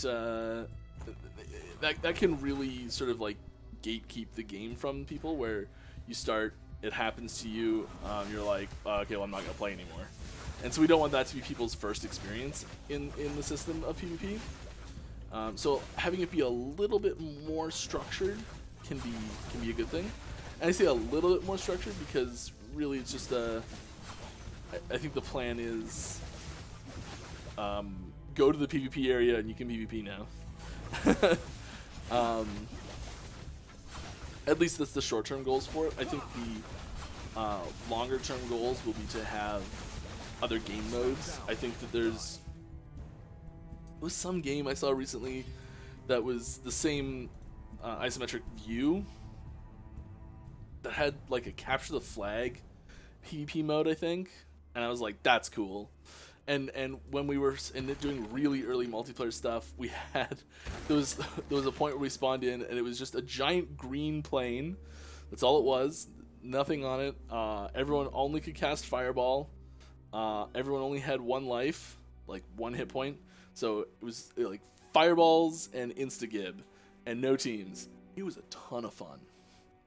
that can really sort of like gatekeep the game from people, where you start, it happens to you, you're like, okay, well, I'm not gonna play anymore. And so we don't want that to be people's first experience in the system of PvP. So having it be a little bit more structured can be a good thing. And I say a little bit more structured because really it's just I think the plan is go to the PvP area and you can PvP now. At least that's the short-term goals for it. I think the longer-term goals will be to have other game modes. I think that there was some game I saw recently that was the same isometric view that had like a capture the flag PvP mode, I think, and I was like, that's cool. And when we were doing really early multiplayer stuff, we had there was a point where we spawned in and it was just a giant green plane. That's all it was, nothing on it. Everyone only could cast fireball. Everyone only had one life, like one hit point. So it was like fireballs and insta-gib and no teams. It was a ton of fun.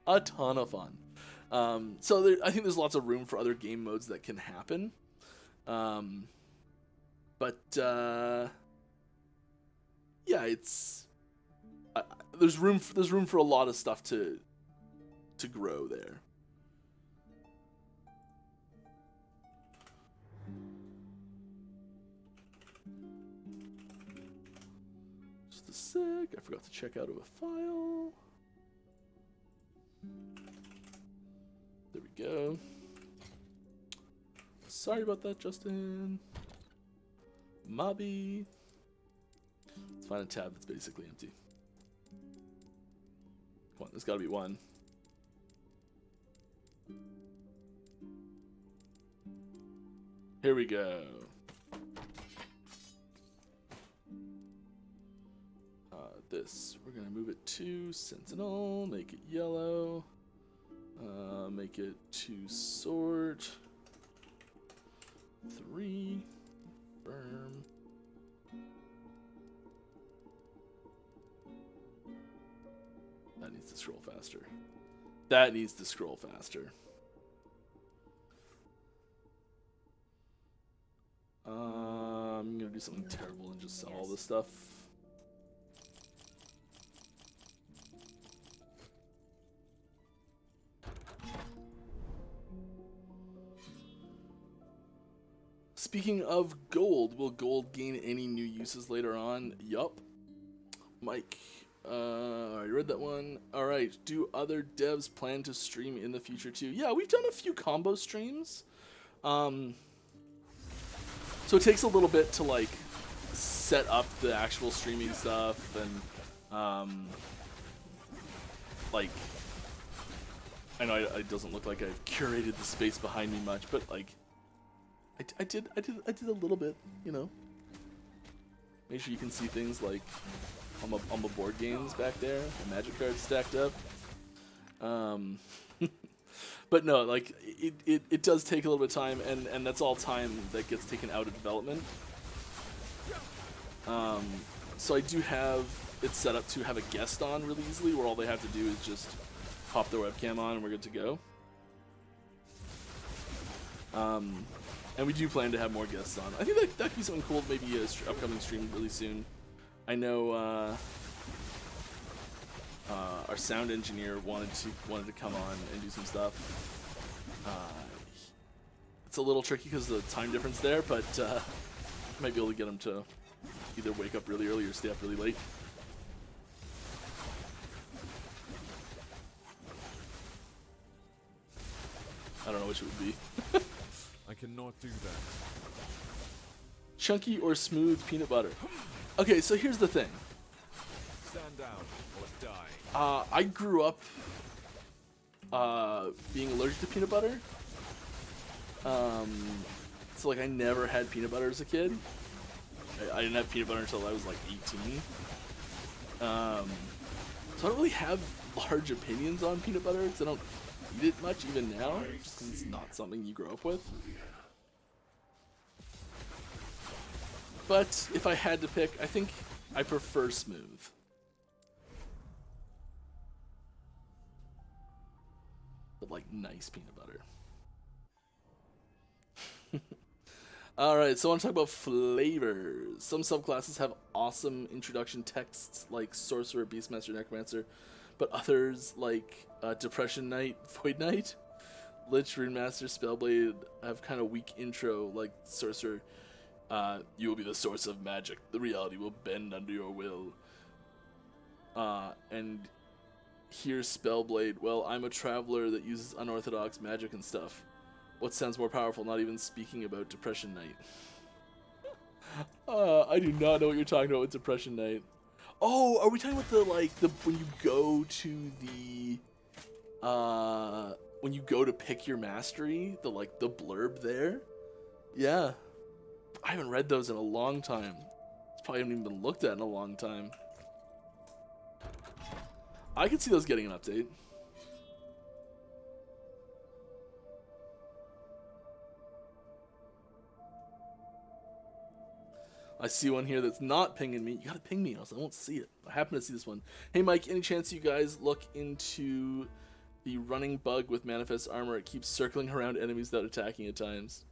A ton of fun. So I think there's lots of room for other game modes that can happen. But yeah, it's there's room for a lot of stuff to grow there. Just a sec, I forgot to check out of a file. There we go. Sorry about that, Justin. Mobby. Let's find a tab that's basically empty. Come on, there's gotta be one. Here we go. This, we're gonna move it to Sentinel, make it yellow, make it to sort, 3, firm. That needs to scroll faster. That needs to scroll faster. I'm gonna do something terrible and just sell all this stuff. Speaking of gold, will gold gain any new uses later on? Yup. Mike, I read that one. All right. Do other devs plan to stream in the future too? Yeah, we've done a few combo streams. So it takes a little bit to like set up the actual streaming stuff and like I know it doesn't look like I've curated the space behind me much, but like I did a little bit, you know. Make sure you can see things like on the board games back there, the magic cards stacked up. But no, like it does take a little bit of time, and that's all time that gets taken out of development. So I do have it set up to have a guest on really easily, where all they have to do is just pop their webcam on and we're good to go. And we do plan to have more guests on. I think that could be something cool, maybe an upcoming stream really soon. I know our sound engineer wanted to come on and do some stuff. It's a little tricky because of the time difference there, but might be able to get him to either wake up really early or stay up really late. I don't know which it would be. I cannot do that. Chunky or smooth peanut butter? Okay, so here's the thing. Stand down or die. I grew up being allergic to peanut butter. So like I never had peanut butter as a kid. I didn't have peanut butter until I was like 18. So I don't really have large opinions on peanut butter because I don't eat it much even now, just 'cause it's not something you grow up with. But if I had to pick, I think I prefer smooth. But like nice peanut butter. Alright, so I want to talk about flavors. Some subclasses have awesome introduction texts like Sorcerer, Beastmaster, Necromancer, but others like Depression Knight, Void Knight, Lich, Runemaster, Spellblade have kind of weak intro like Sorcerer. You will be the source of magic. The reality will bend under your will. And here's Spellblade. Well, I'm a traveler that uses unorthodox magic and stuff. What sounds more powerful? Not even speaking about Depression Knight. I do not know what you're talking about with Depression Knight. Oh, are we talking about the when you go to the when you go to pick your mastery, the blurb there? Yeah. I haven't read those in a long time. It's probably haven't even been looked at in a long time. I could see those getting an update. I see one here that's not pinging me. You gotta ping me, else I won't see it. I happen to see this one. Hey Mike, any chance you guys look into the running bug with Manifest Armor? It keeps circling around enemies without attacking at times.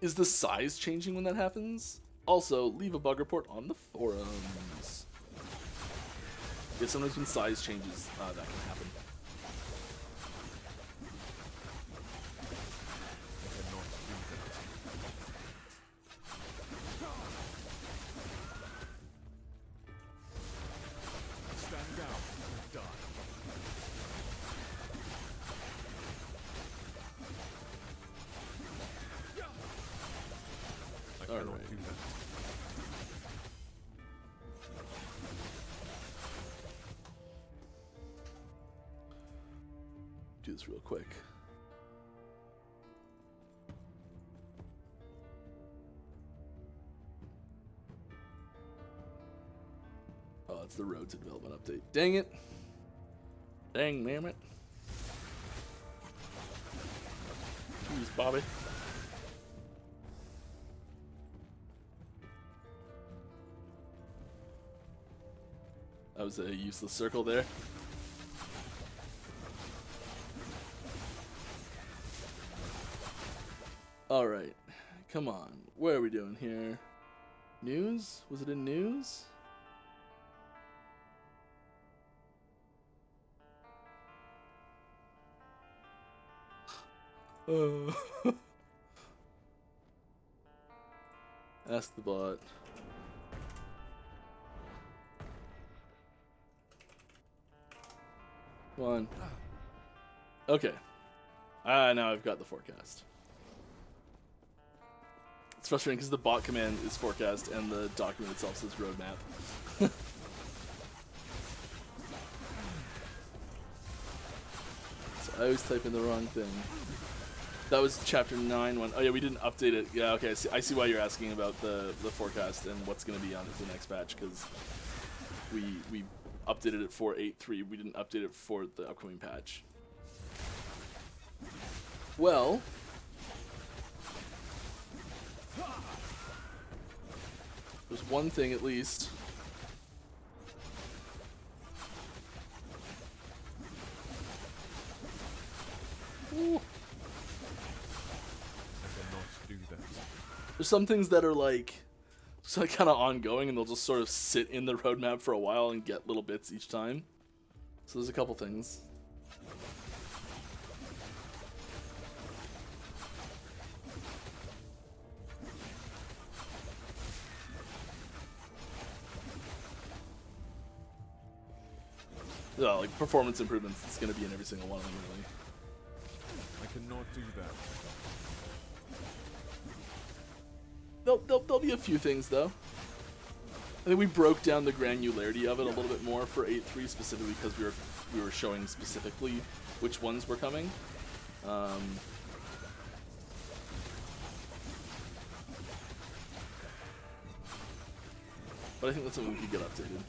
Is the size changing when that happens? Also, leave a bug report on the forums. Yeah, sometimes when size changes, that can happen. Do this real quick. Oh, it's the road to development update. Dang it. Dang, damn it. Jeez, Bobby. That was a useless circle there. Alright, come on. What are we doing here? News? Was it in news? Ask the bot. Come on. Okay. Now I've got the forecast. It's frustrating because the bot command is forecast and the document itself says roadmap. So I always type in the wrong thing. That was chapter 9 one. Oh yeah, we didn't update it. Yeah, okay. I see why you're asking about the forecast and what's going to be on the next patch, because we updated it for 8.3. We didn't update it for the upcoming patch. Well, there's one thing at least. Ooh. There's some things that are like kind of ongoing, and they'll just sort of sit in the roadmap for a while and get little bits each time. So there's a couple things. Like performance improvements, it's going to be in every single one of them, really. I cannot do that. There'll be a few things, though. I think we broke down the granularity of it a little bit more for 8.3 specifically because we were showing specifically which ones were coming. But I think that's something we could get updated.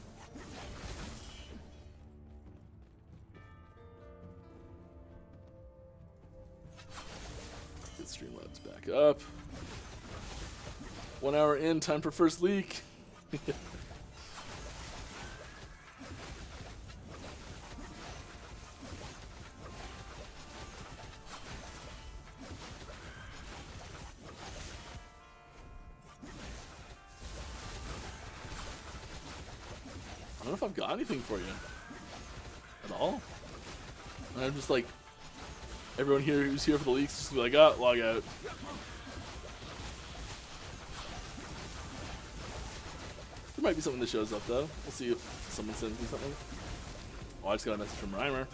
Get Streamlabs back up. 1 hour in, time for first leak. I don't know if I've got anything for you at all. And I'm just like, everyone here who's here for the leaks just be like, ah, log out. There might be something that shows up though. We'll see if someone sends me something. Oh, I just got a message from Reimer.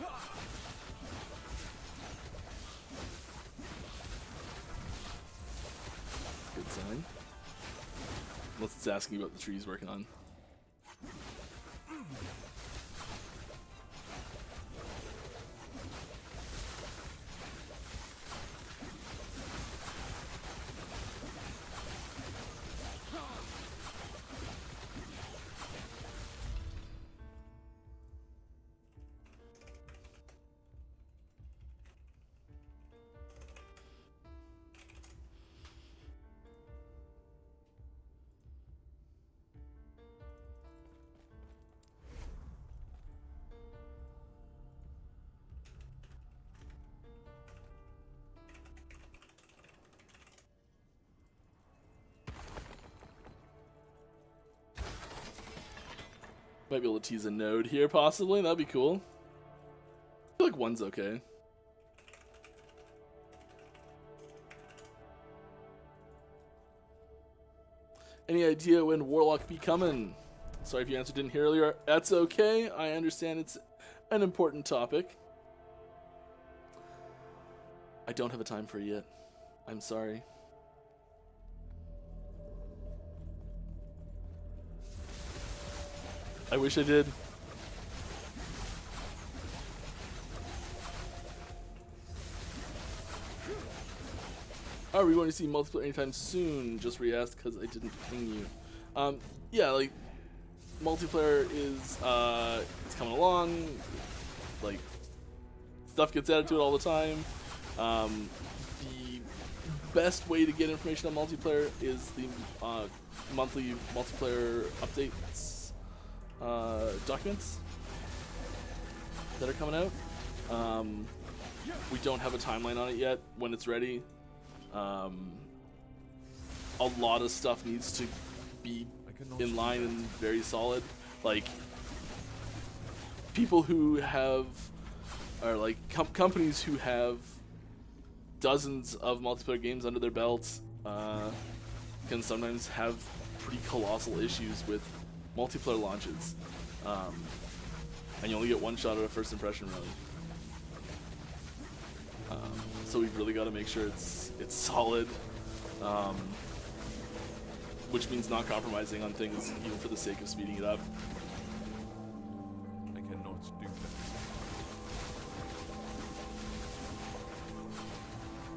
Good sign. Unless it's asking about the trees working on. Might be able to tease a node here, possibly. That'd be cool. I feel like one's okay. Any idea when Warlock be coming? Sorry if your answer didn't hear earlier. That's okay. I understand it's an important topic. I don't have a time for it yet. I'm sorry. I wish I did. Are we going to see multiplayer anytime soon? Just re-asked because I didn't ping you. Yeah, like multiplayer is it's coming along. Like stuff gets added to it all the time. The best way to get information on multiplayer is the monthly multiplayer updates. Documents that are coming out. We don't have a timeline on it yet when it's ready. A lot of stuff needs to be in line and very solid. Like people who have, or like companies who have dozens of multiplayer games under their belts can sometimes have pretty colossal issues with multiplayer launches, and you only get one shot at a first impression, really. So we've really got to make sure it's solid, which means not compromising on things, even for the sake of speeding it up. I cannot do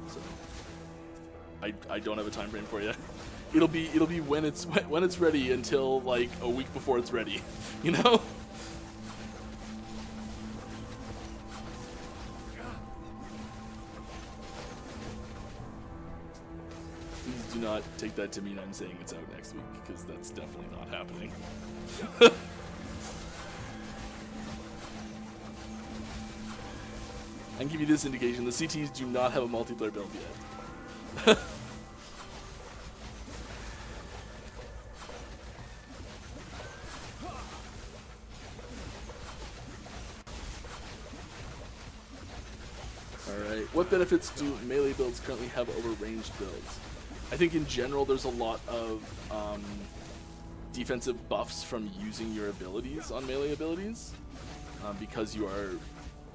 that. So I don't have a time frame for you. It'll be when it's ready until like a week before it's ready, you know? Please do not take that to mean I'm saying it's out next week, because that's definitely not happening. I can give you this indication: the CTs do not have a multiplayer build yet. What benefits do melee builds currently have over ranged builds? I think in general there's a lot of defensive buffs from using your abilities on melee abilities, because you are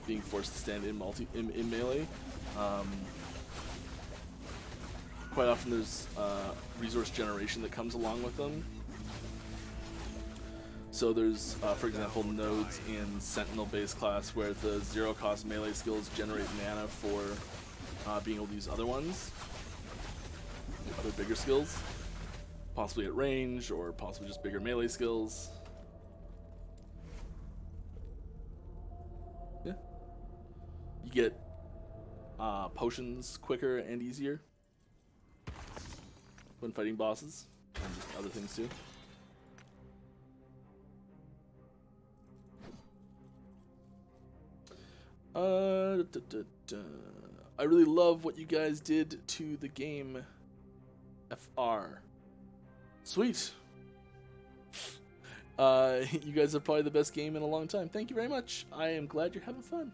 being forced to stand in melee. Quite often there's resource generation that comes along with them. So there's, for example, nodes in Sentinel base class where the 0-cost melee skills generate mana for being able to use other ones, other bigger skills, possibly at range or possibly just bigger melee skills. Yeah, you get potions quicker and easier when fighting bosses and just other things too. I really love what you guys did to the game. FR. Sweet. You guys are probably the best game in a long time. Thank you very much. I am glad you're having fun.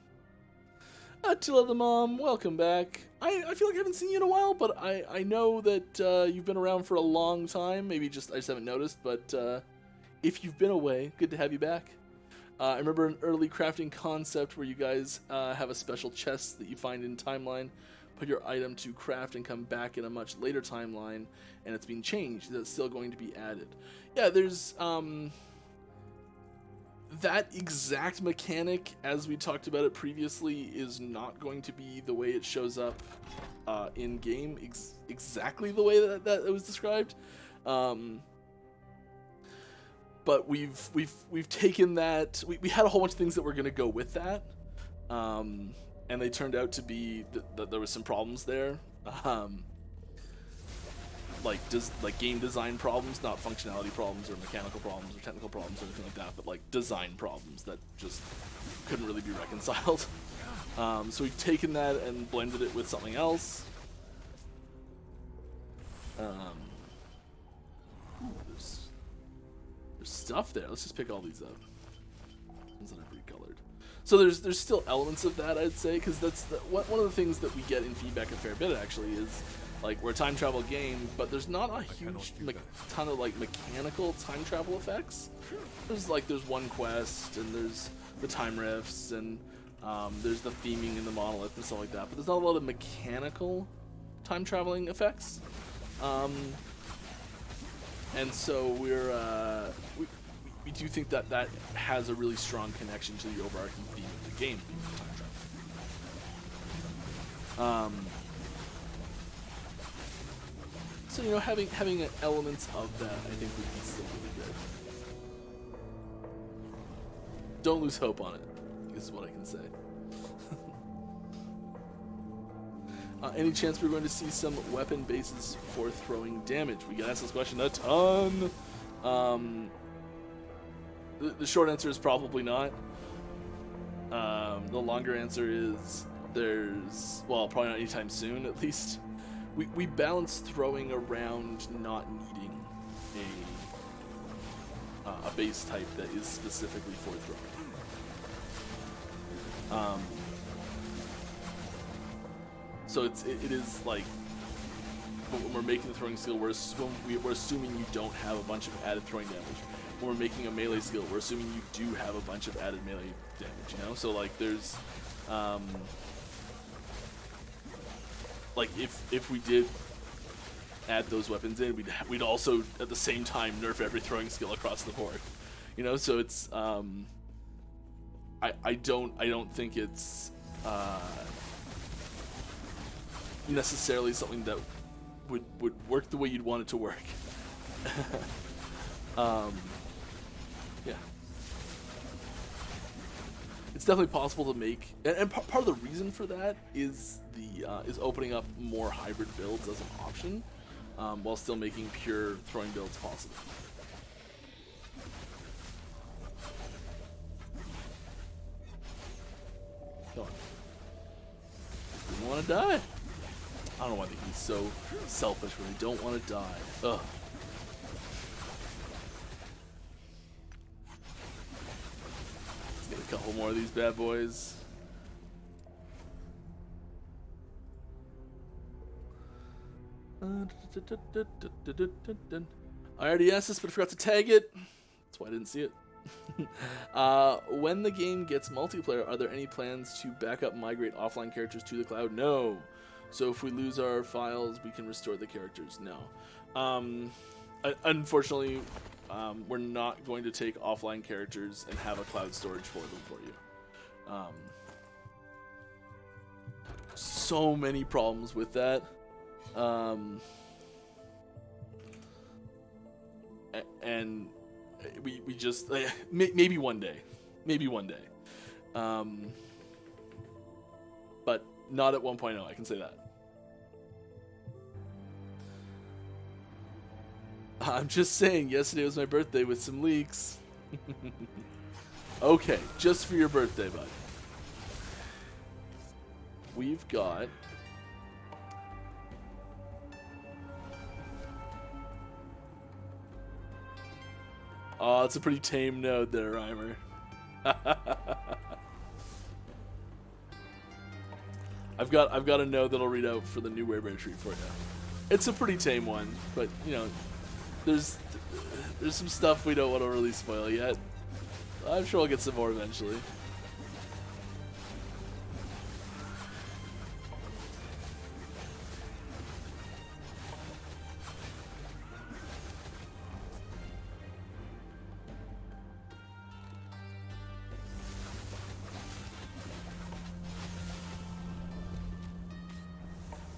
Attila the Mom, welcome back. I feel like I haven't seen you in a while, but I know that you've been around for a long time. Maybe I just haven't noticed, but if you've been away, good to have you back. I remember an early crafting concept where you guys have a special chest that you find in timeline, put your item to craft and come back in a much later timeline, and it's been changed. That's still going to be added. Yeah, there's that exact mechanic, as we talked about it previously, is not going to be the way it shows up in game, exactly the way that it was described. But we've taken that. We had a whole bunch of things that were going to go with that, and they turned out to be that there was some problems there, like game design problems, not functionality problems or mechanical problems or technical problems or anything like that, but like design problems that just couldn't really be reconciled. So we've taken that and blended it with something else. There's stuff there. Let's just pick all these up. Ones that are recolored. So there's still elements of that, I'd say, because that's one of the things that we get in feedback a fair bit actually is like we're a time travel game, but there's not a huge ton of like mechanical time travel effects. There's one quest and there's the time rifts and there's the theming in the monolith and stuff like that, but there's not a lot of mechanical time traveling effects. And so we do think that that has a really strong connection to the overarching theme of the game, being time travel. So having elements of that, I think would be still really good. Don't lose hope on it, is what I can say. Any chance we're going to see some weapon bases for throwing damage? We get asked this question a ton. The short answer is probably not. The longer answer is probably not anytime soon, at least. We balance throwing around not needing a base type that is specifically for throwing. So it is like when we're making the throwing skill, we're assuming you don't have a bunch of added throwing damage. When we're making a melee skill, we're assuming you do have a bunch of added melee damage. So like there's like if we did add those weapons in, we'd also at the same time nerf every throwing skill across the board. So it's I don't think it's necessarily something that would work the way you'd want it to work. Yeah, it's definitely possible to make, and part of the reason for that is is opening up more hybrid builds as an option, while still making pure throwing builds possible. Go on. Didn't want to die. I don't know why they can be so selfish when they don't want to die. Ugh. Let's get a couple more of these bad boys. I already asked this, but I forgot to tag it. That's why I didn't see it. When the game gets multiplayer, are there any plans to back up migrate offline characters to the cloud? No. So if we lose our files, we can restore the characters? No. unfortunately, we're not going to take offline characters and have a cloud storage for them for you. So many problems with that. And we just maybe one day, but not at 1.0. I can say that. I'm just saying, yesterday was my birthday with some leaks. Okay, just for your birthday, bud. We've got... Oh, it's a pretty tame node there, Reimer. I've got a node that'll read out for the new Werebear tree for you. It's a pretty tame one, but you know, there's some stuff we don't want to really spoil yet. I'm sure I'll get some more eventually.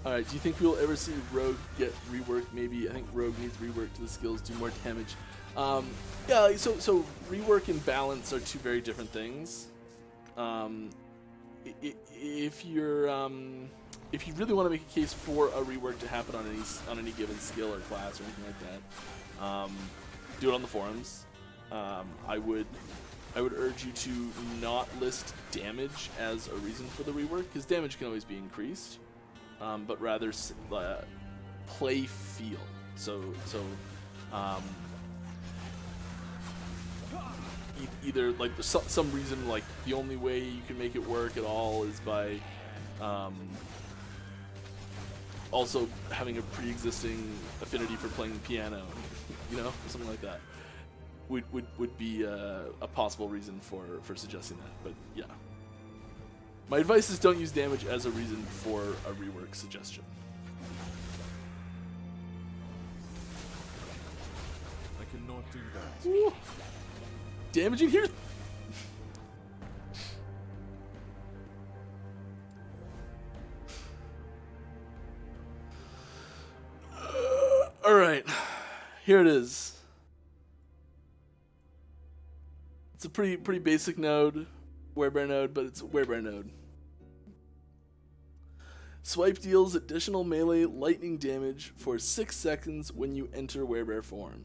Alright, do you think we'll ever see Rogue get reworked? Maybe. I think Rogue needs rework to the skills, do more damage. Yeah, so rework and balance are two very different things. If you really want to make a case for a rework to happen on any given skill or class or anything like that, do it on the forums. I would urge you to not list damage as a reason for the rework, because damage can always be increased. But rather play feel. So either like some reason, like the only way you can make it work at all is by also having a pre-existing affinity for playing the piano, you know, something like that would be a possible reason for suggesting that. But yeah. My advice is don't use damage as a reason for a rework suggestion. I cannot do that. Ooh. Damage in here. All right, here it is. It's a pretty basic node, Werebear node, but it's a Werebear node. Swipe deals additional melee lightning damage for 6 seconds when you enter Werebear form.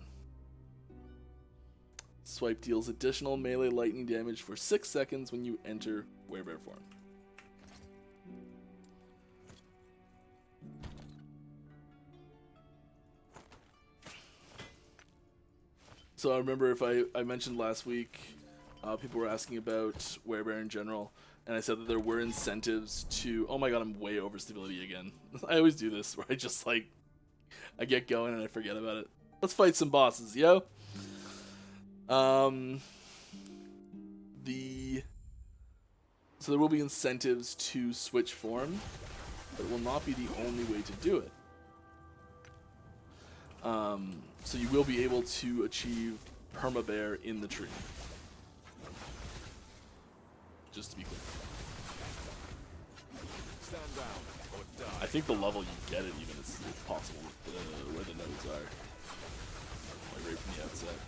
Swipe deals additional melee lightning damage for 6 seconds when you enter Werebear form. So I remember if I mentioned last week, people were asking about Werebear in general. And I said that there were incentives to... Oh my god, I'm way over stability again. I always do this, where I just, like... I get going and I forget about it. Let's fight some bosses, yo! So there will be incentives to switch form, but it will not be the only way to do it. So you will be able to achieve permabear in the tree. Just to be clear. Stand down or die. I think the level you get it even is possible with where the nodes are. Like right from the outset.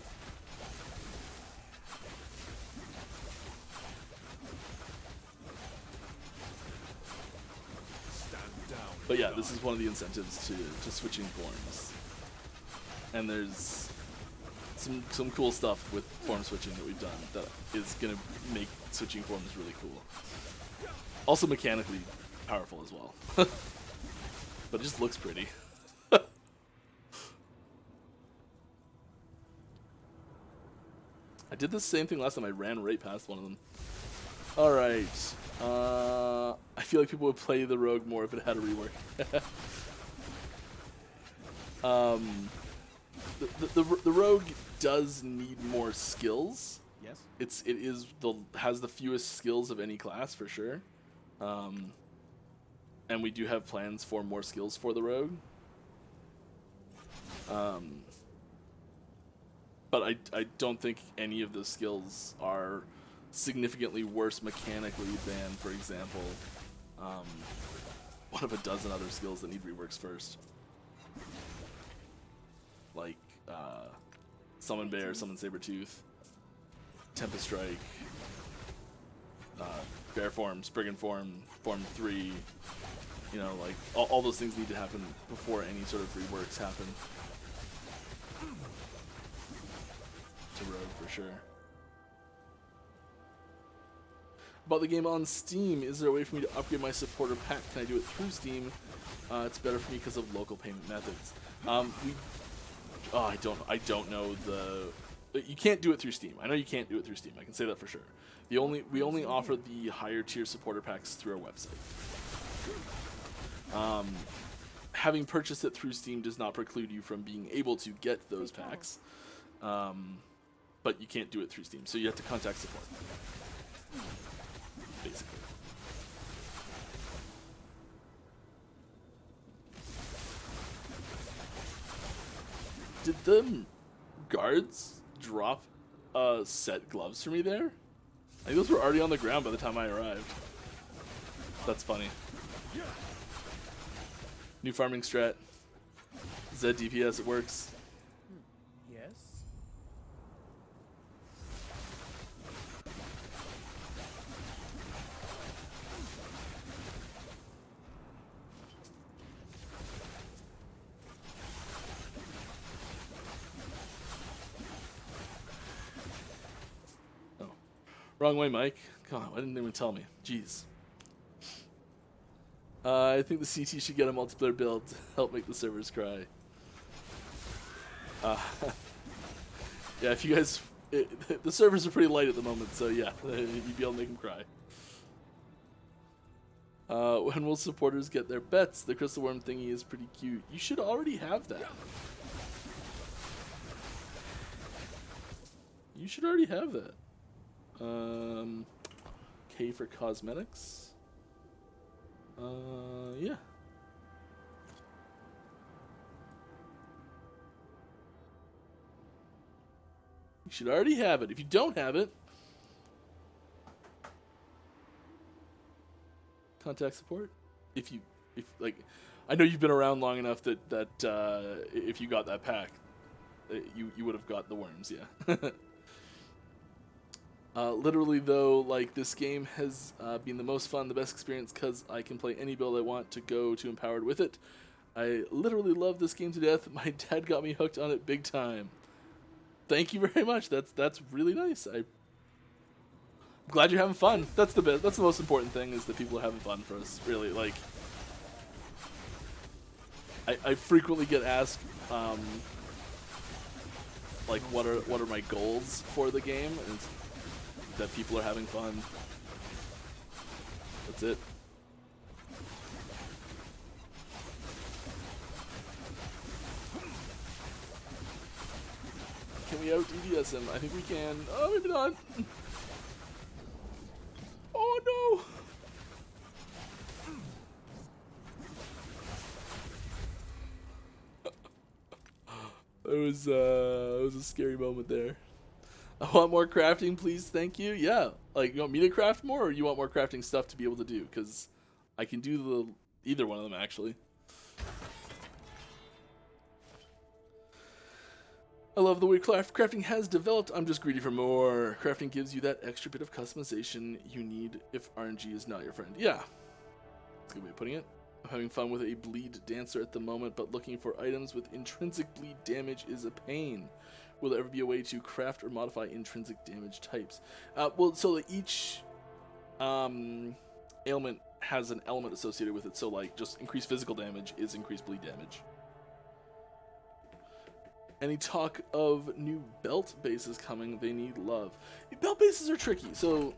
Stand down. But yeah, this is one of the incentives to switching forms. And there's some cool stuff with form switching that we've done that is gonna make switching forms really cool. Also mechanically powerful as well. But it just looks pretty. I did the same thing last time. I ran right past one of them. Alright. I feel like people would play the rogue more if it had a rework. The rogue does need more skills. Yes. It has the fewest skills of any class for sure. And we do have plans for more skills for the rogue. but I don't think any of the skills are significantly worse mechanically than, for example, one of a dozen other skills that need reworks first. Like, Summon Bear, Summon Sabertooth, Tempest Strike, Bear Form, Spriggan Form, Form 3, you know, like, all those things need to happen before any sort of reworks happen. To Rogue, for sure. About the game on Steam, is there a way for me to upgrade my supporter pack? Can I do it through Steam? It's better for me because of local payment methods. I don't know you can't do it through Steam. I know you can't do it through Steam. I can say that for sure. We only offer the higher tier supporter packs through our website. Having purchased it through Steam does not preclude you from being able to get those packs. But you can't do it through Steam, so you have to contact support. Basically. Did the guards drop set gloves for me there? I think those were already on the ground by the time I arrived. That's funny. New farming strat. Z DPS, it works. Yes. Oh. Wrong way, Mike. God, why didn't they even tell me? Jeez. I think the CT should get a multiplayer build to help make the servers cry. Yeah, if you guys... the servers are pretty light at the moment, so yeah, you'd be able to make them cry. When will supporters get their bets? The crystal worm thingy is pretty cute. You should already have that. You should already have that. K for cosmetics. Yeah. You should already have it. If you don't have it, contact support. If like, I know you've been around long enough that if you got that pack, you would have got the worms, yeah. Literally though, like, this game has been the most fun, the best experience, because I can play any build I want to go to Empowered with it. I literally love this game to death. My dad got me hooked on it big time. Thank you very much. That's really nice. I'm glad you're having fun. That's the best. That's the most important thing, is that people are having fun for us. Really, like, I frequently get asked, like, what are my goals for the game, and it's that people are having fun. That's it. Can we out DDS him? I think we can. Oh, maybe not. Oh no. It was a scary moment there. I want more crafting, please. Thank you. Yeah. Like, you want me to craft more, or you want more crafting stuff to be able to do? Because I can do either one of them, actually. I love the way crafting has developed. I'm just greedy for more. Crafting gives you that extra bit of customization you need if RNG is not your friend. Yeah. That's a good way of putting it. I'm having fun with a bleed dancer at the moment, but looking for items with intrinsic bleed damage is a pain. Will there ever be a way to craft or modify intrinsic damage types? Well, so each ailment has an element associated with it. So, like, just increased physical damage is increased bleed damage. Any talk of new belt bases coming? They need love. Belt bases are tricky. So,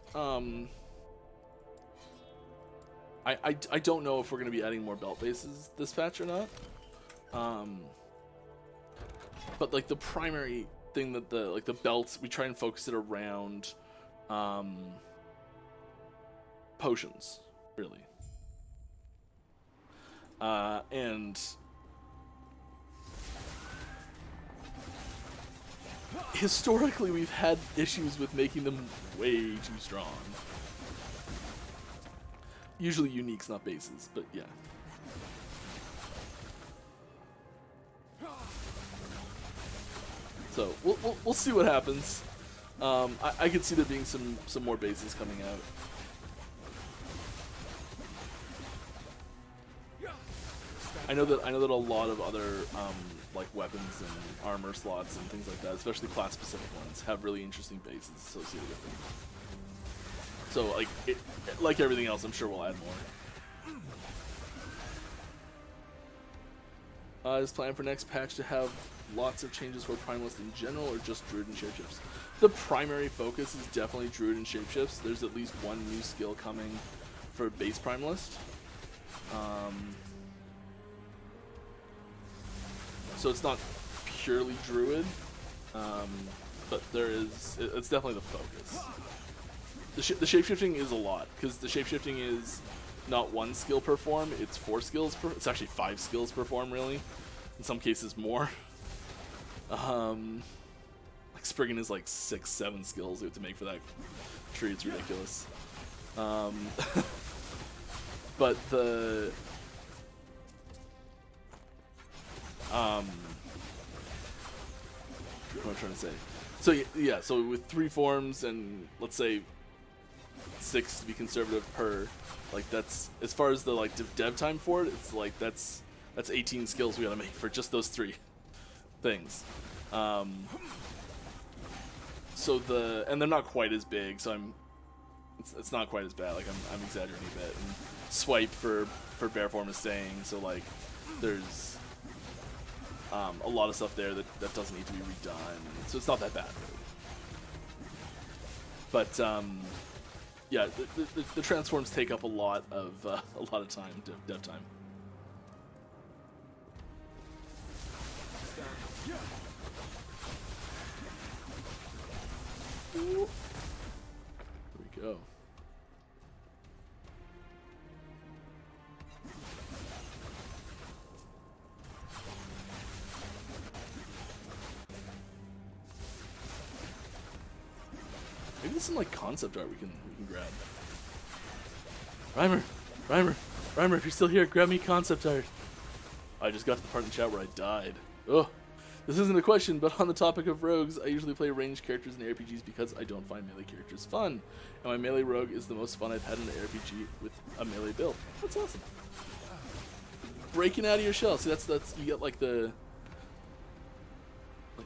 I don't know if we're going to be adding more belt bases this patch or not. But, like, the primary thing that the belts, we try and focus it around potions, really. And historically we've had issues with making them way too strong. Usually uniques, not bases, but yeah. So we'll see what happens. I could see there being some more bases coming out. I know that a lot of other like weapons and armor slots and things like that, especially class specific ones, have really interesting bases associated with them. So like everything else, I'm sure we'll add more. Is plan for next patch to have lots of changes for Primalist in general, or just Druid and Shapeshifts? The primary focus is definitely Druid and Shapeshifts. There's at least one new skill coming for base Primalist. So it's not purely Druid, but it's definitely the focus. The shapeshifting is a lot, because the shapeshifting is not one skill per form, it's 4 skills per, it's actually 5 skills per form, really. In some cases more. Like Spriggan is like 6-7 skills we have to make for that tree, it's ridiculous. But the what am I trying to say? So yeah, so with 3 forms and let's say 6 to be conservative per, like that's, as far as the like dev time for it, it's like that's 18 skills we gotta make for just those 3 things. So and they're not quite as big, so it's not quite as bad. Like I'm exaggerating a bit. And swipe for bear form is staying, so like there's a lot of stuff there that doesn't need to be redone, so it's not that bad really. But yeah, the transforms take up a lot of time, dev time. There we go. Maybe there's some like concept art we can grab. Reimer, if you're still here, grab me concept art. I just got to the part in the chat where I died. Ugh. This isn't a question, but on the topic of rogues, I usually play ranged characters in RPGs because I don't find melee characters fun. And my melee rogue is the most fun I've had in an RPG with a melee build. That's awesome. Breaking out of your shell. See, that's you get like the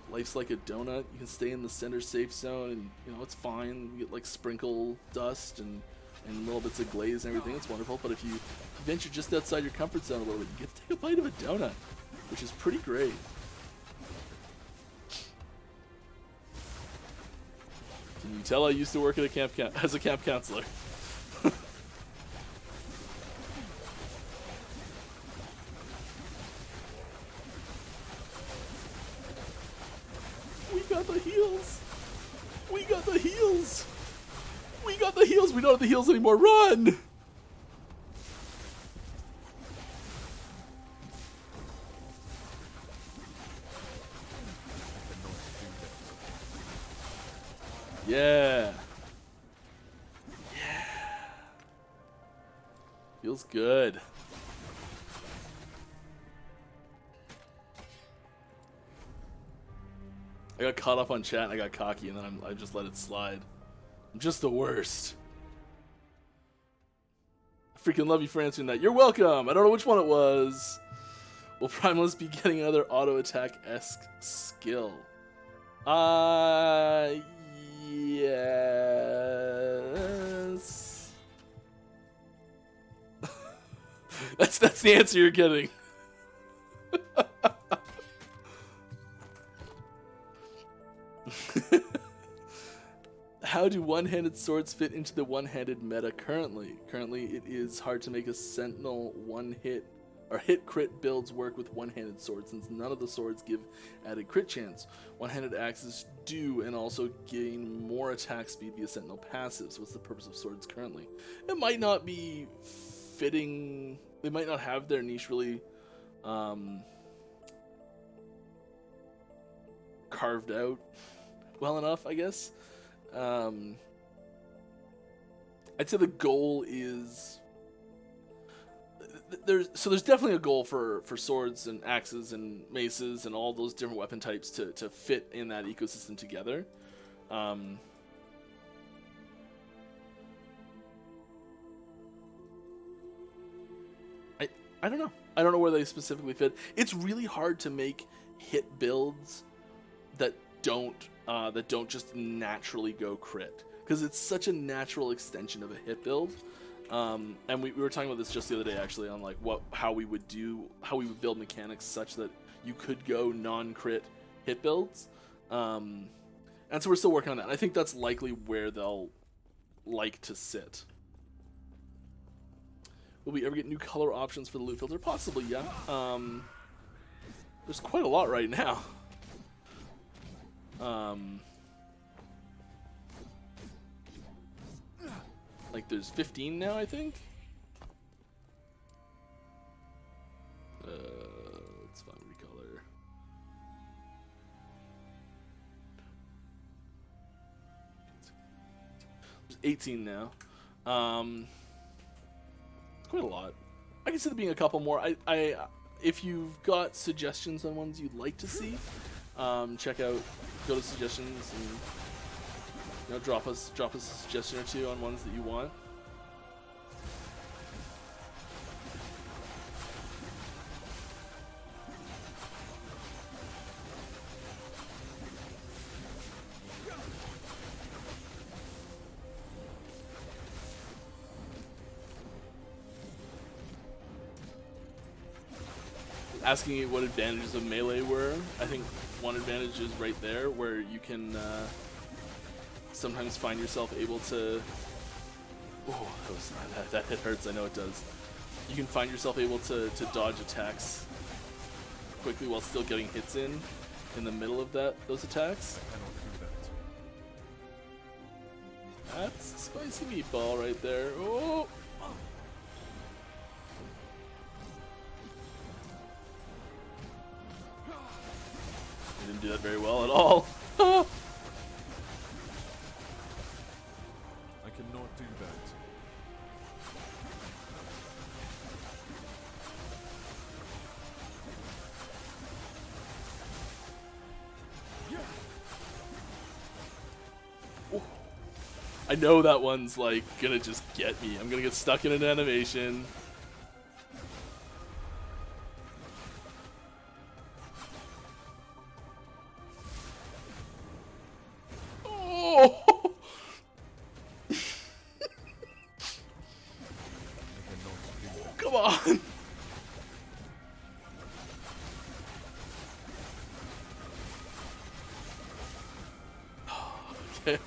life's like a donut. You can stay in the center safe zone, and you know it's fine. You get like sprinkle dust and little bits of glaze and everything. It's wonderful. But if you venture just outside your comfort zone a little bit, you get to take a bite of a donut, which is pretty great. Can you tell I used to work at a camp as a camp counselor? We got the heals! We got the heals! We got the heals! We don't have the heals anymore. Run! Yeah. Yeah. Feels good. I got caught up on chat and I got cocky, and then I just let it slide. I'm just the worst. I freaking love you for answering that. You're welcome. I don't know which one it was. Will Primalist be getting another auto attack-esque skill? Yes. That's the answer you're getting. How do one-handed swords fit into the one-handed meta currently? Currently, it is hard to make a sentinel one-hit or hit crit builds work with one-handed swords, since none of the swords give added crit chance. One-handed axes do, and also gain more attack speed via sentinel passives. What's the purpose of swords currently? It might not be fitting. They might not have their niche really carved out. well enough, I guess. I'd say the goal is there's definitely a goal for swords and axes and maces and all those different weapon types to fit in that ecosystem together. I don't know. I don't know where they specifically fit. It's really hard to make hit builds that don't just naturally go crit, because it's such a natural extension of a hit build. And we were talking about this just the other day, actually, on like how we would build mechanics such that you could go non-crit hit builds. And so we're still working on that. I think that's likely where they'll like to sit. Will we ever get new color options for the loot filter? Possibly, yeah. There's quite a lot right now. Like there's 15 now, I think. Let's find recolor. There's 18 now. Quite a lot. I can see there being a couple more. If you've got suggestions on ones you'd like to see, go to suggestions and drop us a suggestion or two on ones that you want. Asking you what advantages of melee were. I think one advantage is right there, where you can sometimes find yourself able to. Oh, that hit hurts. I know it does. You can find yourself able to dodge attacks quickly while still getting hits in the middle of those attacks. I cannot do that. That's a spicy meatball right there. Oh. Didn't do that very well at all. I cannot do that. I know that one's like gonna just get me. I'm gonna get stuck in an animation. Come on! Okay.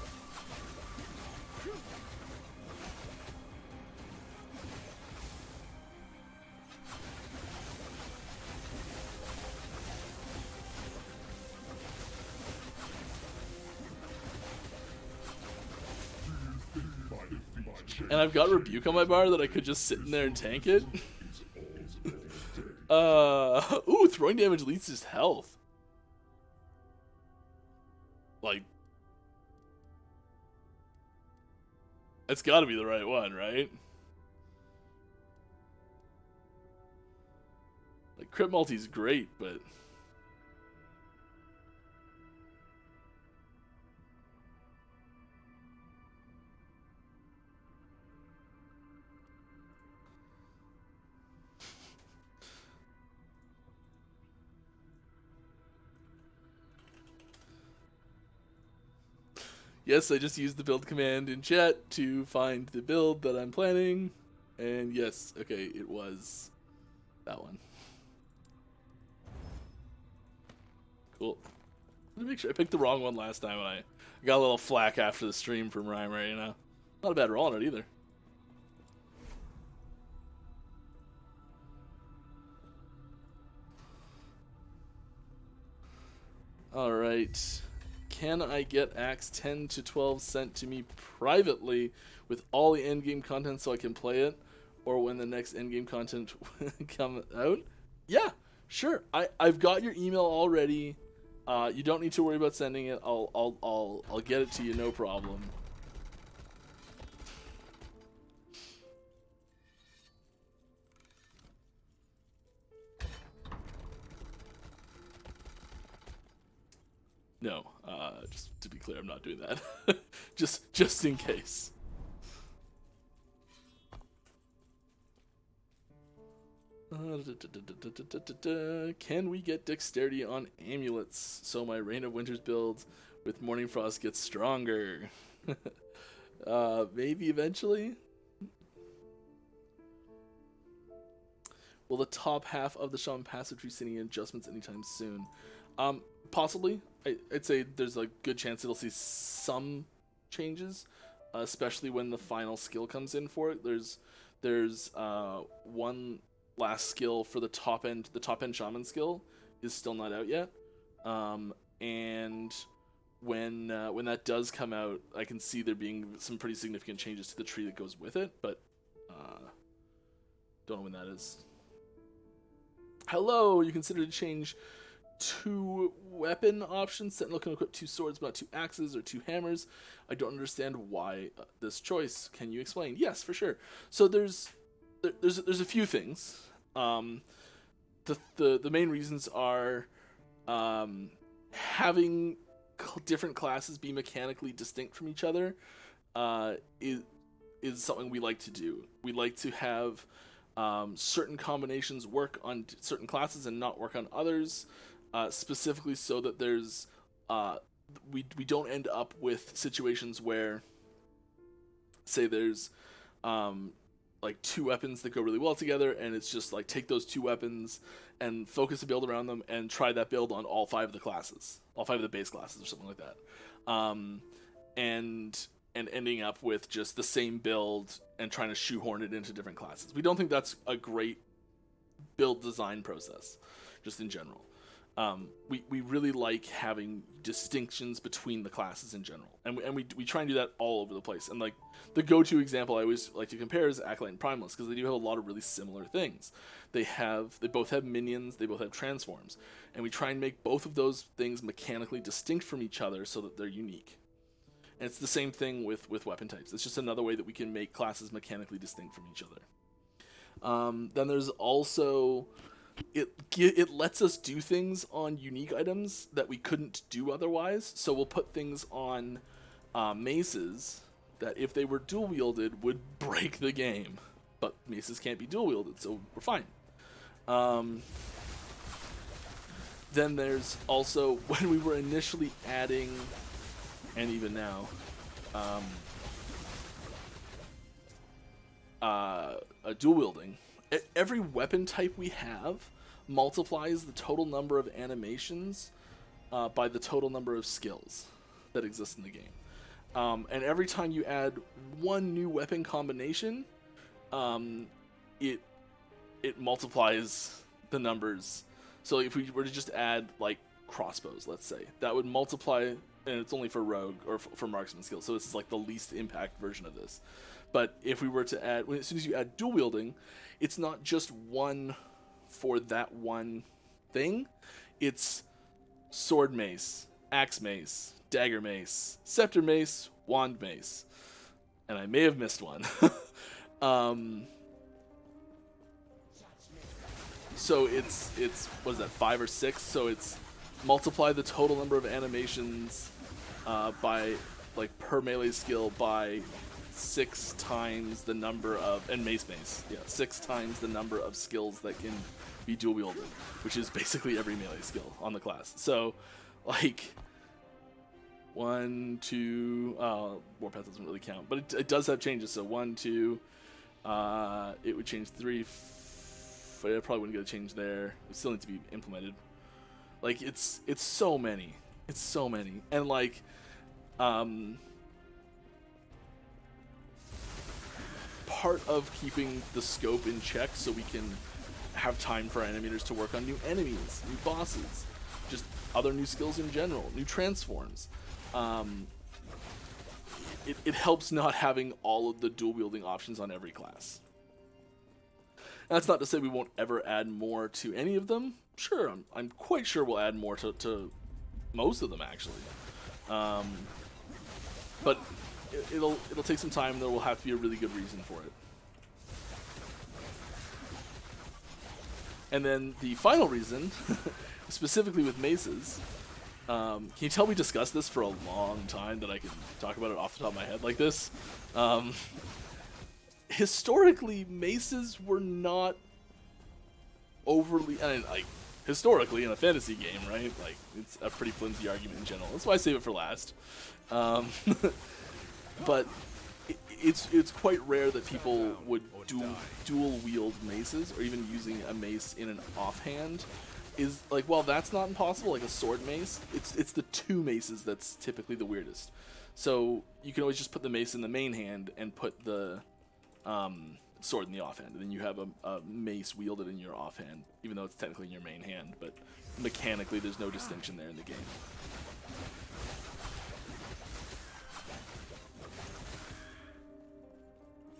And I've got Rebuke on my bar that I could just sit in there and tank it. Ooh, throwing damage leads to his health. Like, that's gotta be the right one, right? Like, crit multi's great, but yes, I just used the build command in chat to find the build that I'm planning. And yes, okay, it was that one. Cool. Let me make sure I picked the wrong one last time and I got a little flack after the stream from Rhymer, you know. Not a bad roll on it either. Alright. Can I get Acts 10 to 12 sent to me privately with all the endgame content so I can play it? Or when the next endgame content comes out? Yeah, sure. I've got your email already. You don't need to worry about sending it. I'll get it to you, no problem. No, just to be clear, I'm not doing that. just in case. Can we get dexterity on amulets so my Reign of Winter's build with Morning Frost gets stronger? Maybe eventually. Will the top half of the Shaman Passage receive any adjustments anytime soon? Possibly. I'd say there's a good chance it'll see some changes, especially when the final skill comes in for it. There's one last skill for the top end shaman skill is still not out yet, and when that does come out, I can see there being some pretty significant changes to the tree that goes with it, but don't know when that is. Hello, you consider to change 2 weapon options. Sentinel can equip 2 swords but not 2 axes or 2 hammers. I don't understand why this choice. Can you explain? Yes, for sure. So there's a few things. The main reasons are having different classes be mechanically distinct from each other is something we like to do. We like to have certain combinations work on certain classes and not work on others, specifically so that there's we don't end up with situations where, say, there's like 2 weapons that go really well together, and it's just like take those 2 weapons and focus a build around them and try that build on all 5 of the classes, all 5 of the base classes or something like that, and ending up with just the same build and trying to shoehorn it into different classes. We don't think that's a great build design process, just in general. We really like having distinctions between the classes in general, and we try and do that all over the place. And like the go-to example I always like to compare is Acolyte and Primalist, because they do have a lot of really similar things. They both have minions, they both have transforms, and we try and make both of those things mechanically distinct from each other so that they're unique. And it's the same thing with weapon types. It's just another way that we can make classes mechanically distinct from each other. Then there's also it lets us do things on unique items that we couldn't do otherwise. So we'll put things on maces that, if they were dual wielded, would break the game. But maces can't be dual wielded, so we're fine. Then there's also, when we were initially adding, and even now, dual wielding, every weapon type we have multiplies the total number of animations by the total number of skills that exist in the game. And every time you add one new weapon combination, it multiplies the numbers. So if we were to just add like crossbows, let's say, that would multiply, and it's only for rogue or for marksman skills, so this is like the least impact version of this. But if we were to add, as soon as you add dual wielding, it's not just one for that one thing. It's sword mace, axe mace, dagger mace, scepter mace, wand mace, and I may have missed one. So it's what is that, 5 or 6? So it's multiply the total number of animations by, like, per melee skill by 6 times the number of, and mace, yeah, 6 times the number of skills that can be dual wielded, which is basically every melee skill on the class. So, like, 1, 2, Warpath doesn't really count, but it does have changes. So 1, 2, it would change 3. I probably wouldn't get a change there. It still needs to be implemented. Like, it's so many. It's so many. And, like, part of keeping the scope in check so we can have time for our animators to work on new enemies, new bosses, just other new skills in general, new transforms. It helps not having all of the dual wielding options on every class. That's not to say we won't ever add more to any of them. Sure, I'm quite sure we'll add more to most of them actually. But it'll take some time. There will have to be a really good reason for it. And then the final reason, specifically with maces, can you tell we discussed this for a long time that I can talk about it off the top of my head like this? Historically, maces were not overly, I mean, like, historically in a fantasy game, right? Like, it's a pretty flimsy argument in general. That's why I save it for last. But it's quite rare that people would dual wield maces, or even using a mace in an offhand is like, well, that's not impossible, like a sword mace. It's the two maces that's typically the weirdest. So you can always just put the mace in the main hand and put the sword in the offhand, and then you have a mace wielded in your offhand, even though it's technically in your main hand, but mechanically there's no distinction there in the game.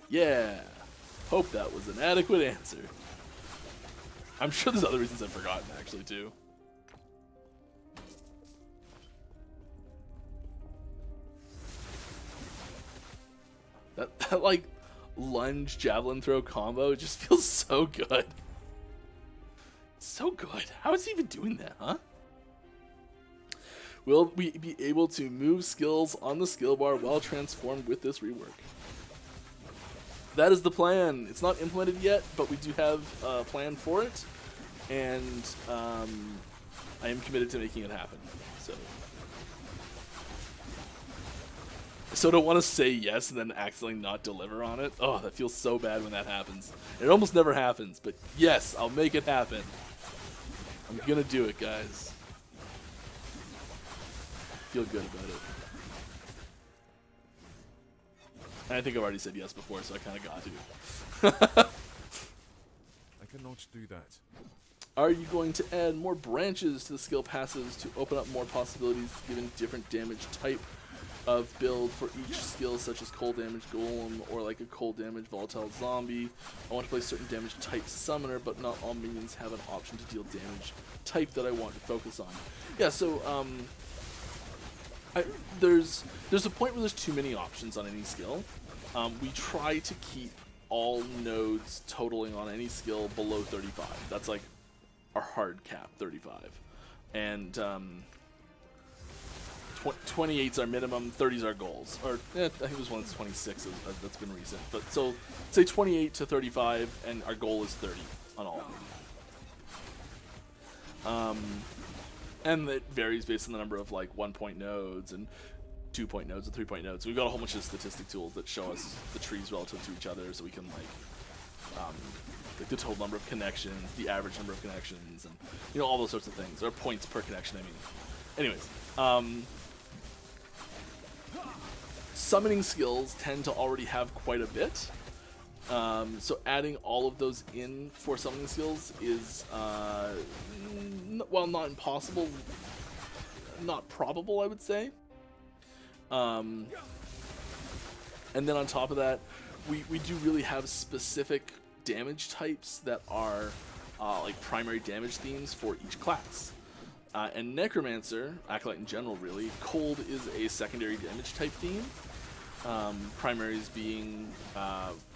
Yeah, hope that was an adequate answer. I'm sure there's other reasons I've forgotten, actually, too. That like, lunge javelin throw combo just feels so good. So good. How is he even doing that, huh? Will we be able to move skills on the skill bar while transformed with this rework? That is the plan. It's not implemented yet, but we do have a plan for it, and I am committed to making it happen. So I don't want to say yes and then accidentally not deliver on it. Oh, that feels so bad when that happens. It almost never happens, but yes, I'll make it happen. I'm gonna do it, guys. Feel good about it. And I think I've already said yes before, so I kind of got to. I cannot do that. Are you going to add more branches to the skill passives to open up more possibilities given different damage type of build for each skill, such as cold damage golem or like a cold damage volatile zombie? I want to play certain damage type summoner, but not all minions have an option to deal damage type that I want to focus on. Yeah, so there's a point where there's too many options on any skill. We try to keep all nodes totaling on any skill below 35. That's like our hard cap, 35. And 28's our minimum, 30's our goals. Or I think there's one that's 26 that's been recent. But so say 28 to 35, and our goal is 30 on all of them. And it varies based on the number of like 1-point nodes and 2-point nodes and 3-point nodes. So we've got a whole bunch of statistic tools that show us the trees relative to each other, so we can like the total number of connections, the average number of connections, and you know, all those sorts of things. Or points per connection, I mean. Anyways, summoning skills tend to already have quite a bit. So adding all of those in for summoning skills is, well, not impossible, not probable, I would say. And then on top of that, we do really have specific damage types that are like primary damage themes for each class. And Necromancer, Acolyte in general really, Cold is a secondary damage type theme. Primaries being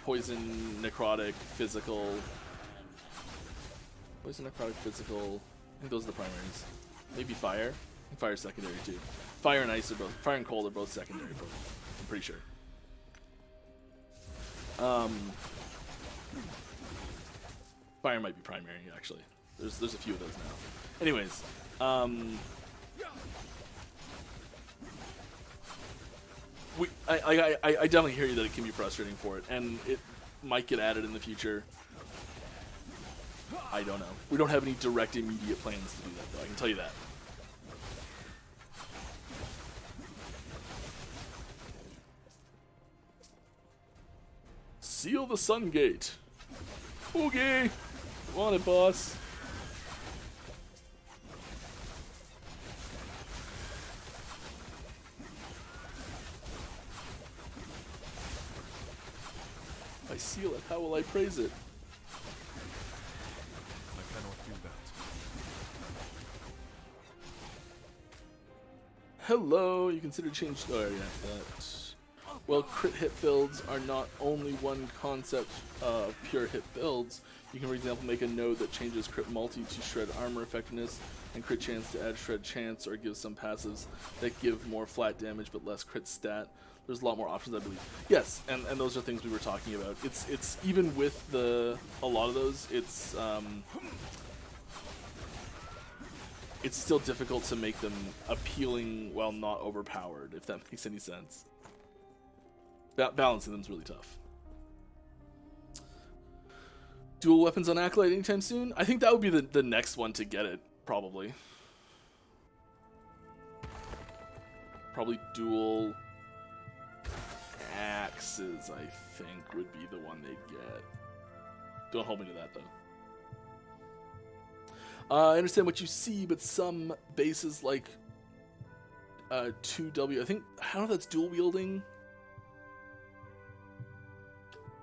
poison, necrotic, physical. Poison, necrotic, physical. I think those are the primaries. Maybe fire. I think fire's secondary too. Fire and ice are both. Fire and cold are both secondary. I'm pretty sure. Fire might be primary actually. There's a few of those now. Anyways. I definitely hear you that it can be frustrating for it, and it might get added in the future. I don't know. We don't have any direct immediate plans to do that, though. I can tell you that. Seal the Sun Gate. Okay. Come on it, boss. I seal it. How will I praise it? I cannot do that. hello. You consider change. Oh yeah, that. Well, crit hit builds are not only one concept of pure hit builds. You can, for example, make a node that changes crit multi to shred armor effectiveness and crit chance to add shred chance, or give some passives that give more flat damage but less crit stat. There's a lot more options, I believe. Yes, and those are things we were talking about. It's even with a lot of those, it's still difficult to make them appealing while not overpowered, if that makes any sense. Balancing them is really tough. Dual weapons on Acolyte anytime soon? I think that would be the next one to get it, probably. Probably dual axes, I think, would be the one they'd get. Don't hold me to that, though. I understand what you see, but some bases like 2W, I don't know if that's dual wielding.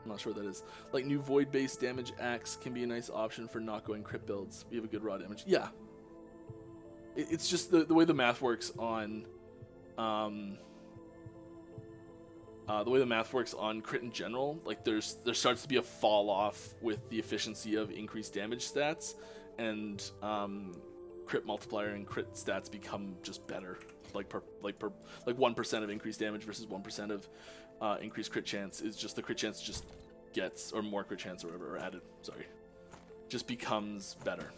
I'm not sure what that is. Like new void-based damage axe can be a nice option for not going crit builds. We have a good raw damage. Yeah. It's just the way the math works on crit in general. Like there starts to be a fall off with the efficiency of increased damage stats, and crit multiplier and crit stats become just better. Like 1% of increased damage versus 1% of increased crit chance is just the crit chance just gets, or more crit chance or whatever, or added, sorry, just becomes better.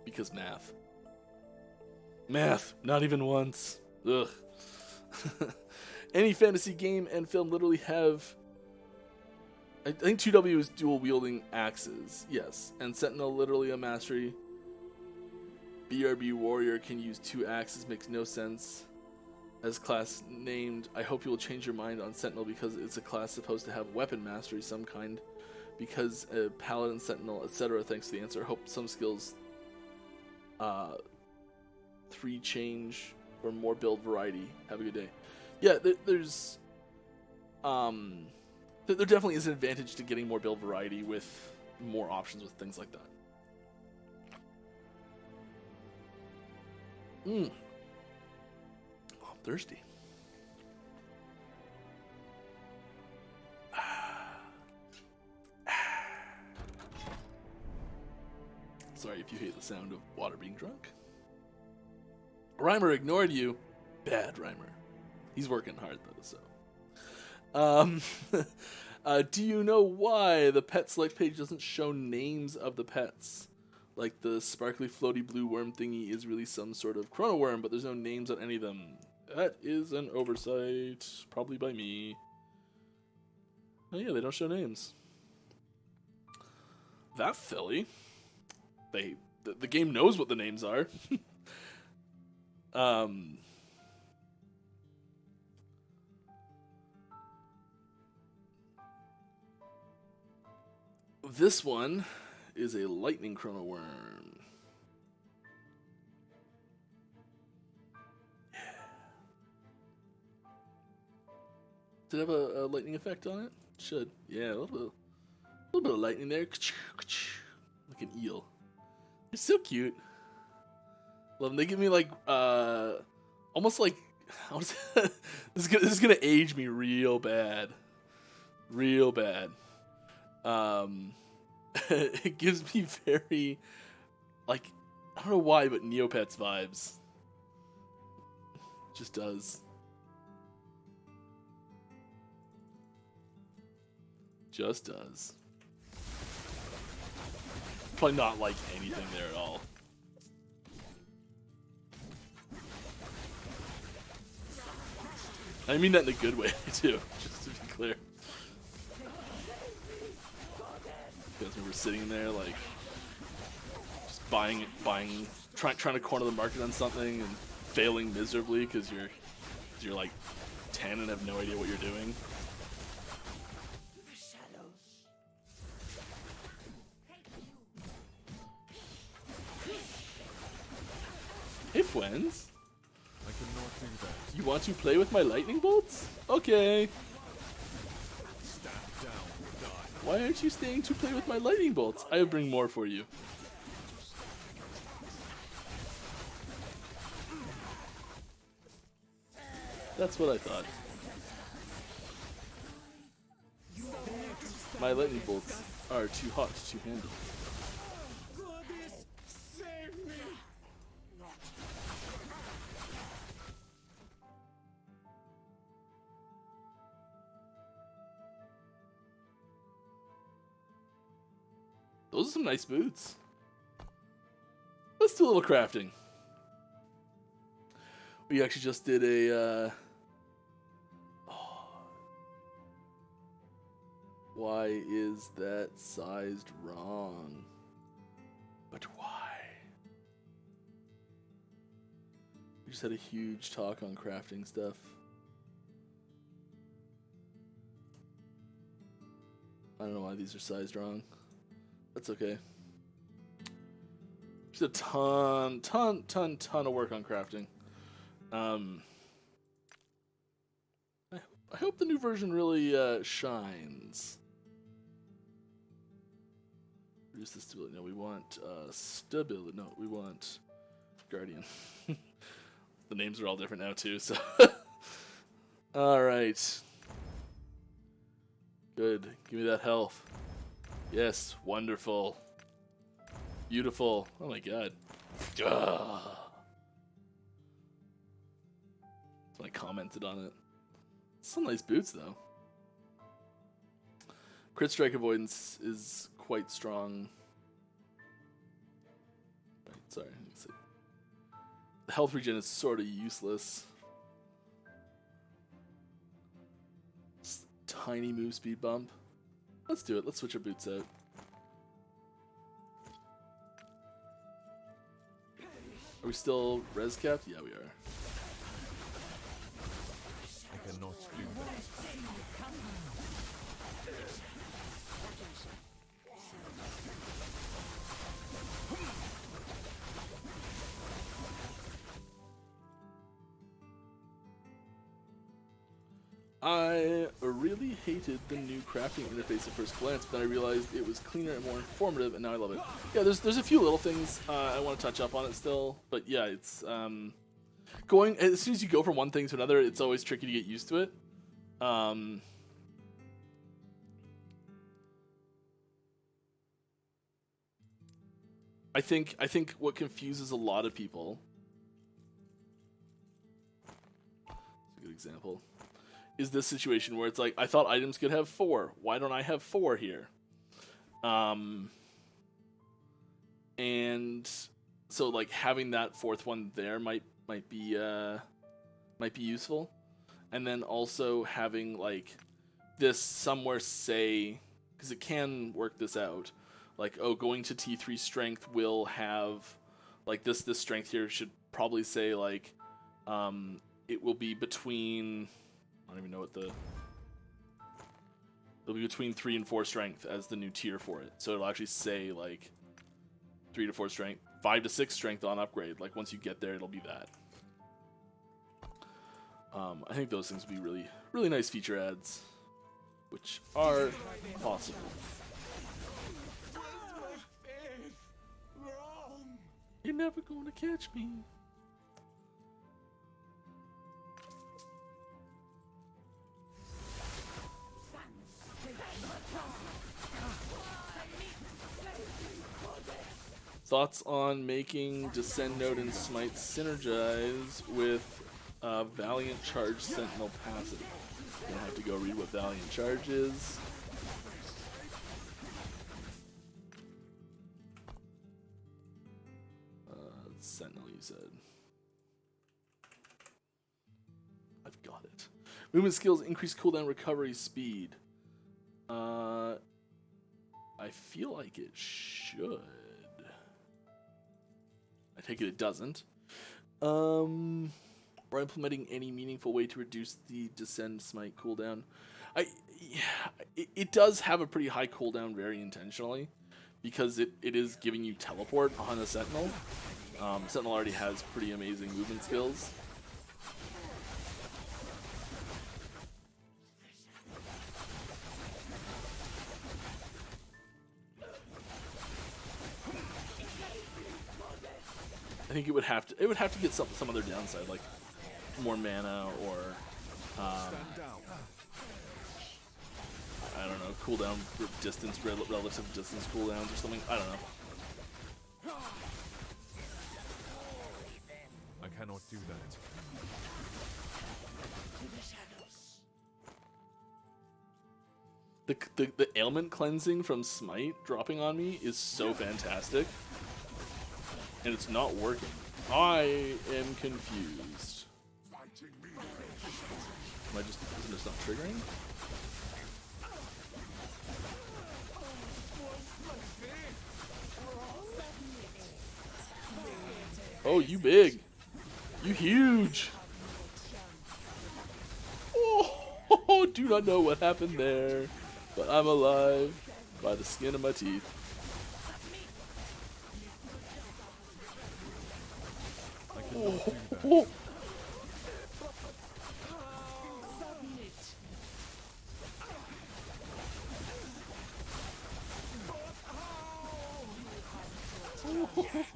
Because math. Math, not even once. Ugh. Any fantasy game and film literally have, I think 2W is dual wielding axes, yes, and Sentinel literally a mastery. BRB warrior can use 2 axes, makes no sense as class named. I hope you will change your mind on Sentinel because it's a class supposed to have weapon mastery some kind, because a Paladin, Sentinel, etc. Thanks to the answer. Hope some skills 3 change for more build variety. Have a good day. Yeah, there's there definitely is an advantage to getting more build variety with more options with things like that. Oh, I'm thirsty. Sorry if you hate the sound of water being drunk. Rhymer ignored you. Bad Rhymer. He's working hard though, so. Do you know why the pet select page doesn't show names of the pets? Like the sparkly floaty blue worm thingy is really some sort of chrono worm, but there's no names on any of them. That is an oversight, probably by me. Oh yeah, they don't show names. That filly. The game knows what the names are. This one is a lightning chrono worm. Yeah. Did it have a lightning effect on it? Should. Yeah, a little bit of lightning there. Like an eel. They're so cute. Love them. They give me like almost like this is gonna age me real bad. Real bad. It gives me very, like, I don't know why, but Neopets vibes. Just does. Just does. Probably not like anything there at all. I mean that in a good way, too, just to be clear. Because we were sitting there, like, just buying, trying to corner the market on something and failing miserably because you're like 10 and have no idea what you're doing. Hey, friends. I cannot do that. You want to play with my lightning bolts? Okay. Stand down or die. Why aren't you staying to play with my lightning bolts? I'll bring more for you. That's what I thought. My lightning bolts are too hot to handle. Those are some nice boots. Let's do a little crafting. We actually just did a... Why is that sized wrong? But why? We just had a huge talk on crafting stuff. I don't know why these are sized wrong. That's okay. Just a ton of work on crafting. I hope the new version really shines. Reduce the stability. No, we want stability. No, we want Guardian. The names are all different now too. So, all right. Good. Give me that health. Yes, wonderful. Beautiful. Oh my god. Ugh. So I commented on it. Some nice boots though. Crit strike avoidance is quite strong. Right, sorry. The health regen is sort of useless. Tiny move speed bump. Let's do it. Let's switch our boots out. Are we still res capped? Yeah, we are. I cannot do that. I really hated the new crafting interface at first glance, but I realized it was cleaner and more informative, and now I love it. Yeah, there's a few little things I want to touch up on it still, but yeah, it's going as soon as you go from one thing to another, it's always tricky to get used to it. I think what confuses a lot of people. That's a good example. Is this situation where it's like, I thought items could have 4. Why don't I have 4 here? And so like having that 4th one there might be useful. And then also having like this somewhere say, because it can work this out, like, oh, going to T3 strength will have like this strength here should probably say like it will be between, I don't even know what it'll be between 3 and 4 strength as the new tier for it. So it'll actually say like 3 to 4 strength, 5 to 6 strength on upgrade. Like once you get there, it'll be that. I think those things would be really, really nice feature adds, which are possible. You're never going to catch me. Thoughts on making Descend Node and Smite synergize with Valiant Charge Sentinel passive? You'll have to go read what Valiant Charge is. Sentinel, you said. I've got it. Movement skills increase cooldown recovery speed. I feel like it should. I take it doesn't. Or implementing any meaningful way to reduce the Descend Smite cooldown. It does have a pretty high cooldown very intentionally, because it is giving you teleport on a Sentinel. Sentinel already has pretty amazing movement skills. I think it would have to get some other downside, like more mana or I don't know, cooldown distance, relative distance cooldowns or something. I don't know. I cannot do that. The ailment cleansing from Smite dropping on me is so fantastic. And it's not working. I am confused. Am I just, isn't this not triggering? Oh, you big. You huge. Oh, do not know what happened there, but I'm alive by the skin of my teeth. I cannot do that. Oh.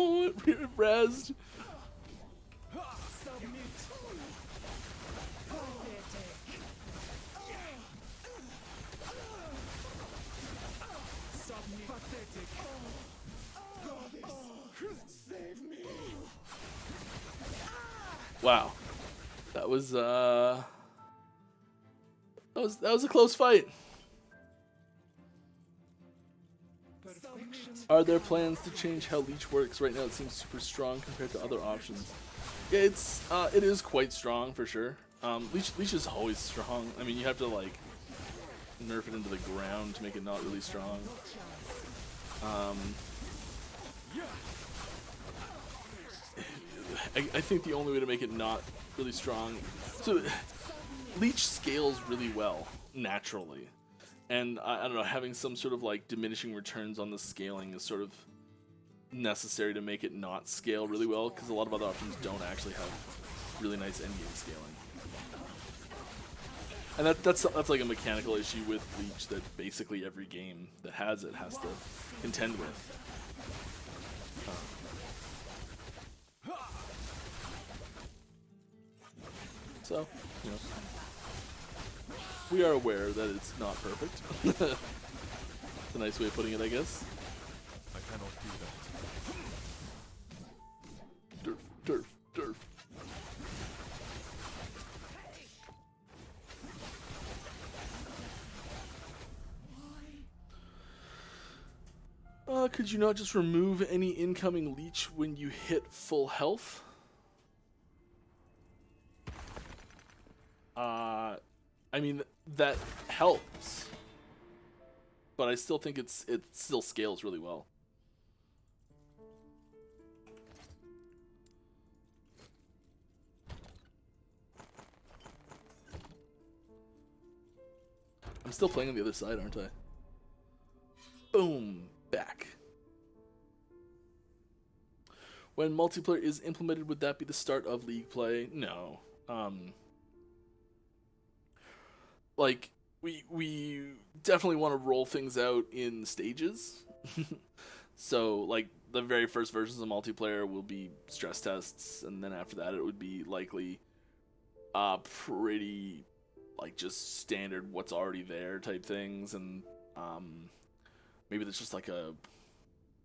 Oh, it rezzed. Wow, that was a close fight. Are there plans to change how Leech works? Right now it seems super strong compared to other options. Yeah, it is quite strong for sure. Leech is always strong. I mean, you have to like nerf it into the ground to make it not really strong. I think the only way to make it not really strong, so Leech scales really well naturally. And I don't know, having some sort of like diminishing returns on the scaling is sort of necessary to make it not scale really well, because a lot of other options don't actually have really nice endgame scaling. And that's like a mechanical issue with Leech that basically every game that has it has to contend with. So, you know, we are aware that it's not perfect. It's a nice way of putting it, I guess. I cannot do that. Derf, derf, derf. Could you not just remove any incoming Leech when you hit full health? I mean, that helps, but I still think it still scales really well. I'm still playing on the other side, aren't I? Boom, back. When multiplayer is implemented, would that be the start of League play? No. Like, we definitely want to roll things out in stages. So, like, the very first versions of multiplayer will be stress tests, and then after that it would be likely pretty, like, just standard what's already there type things, and maybe there's just like a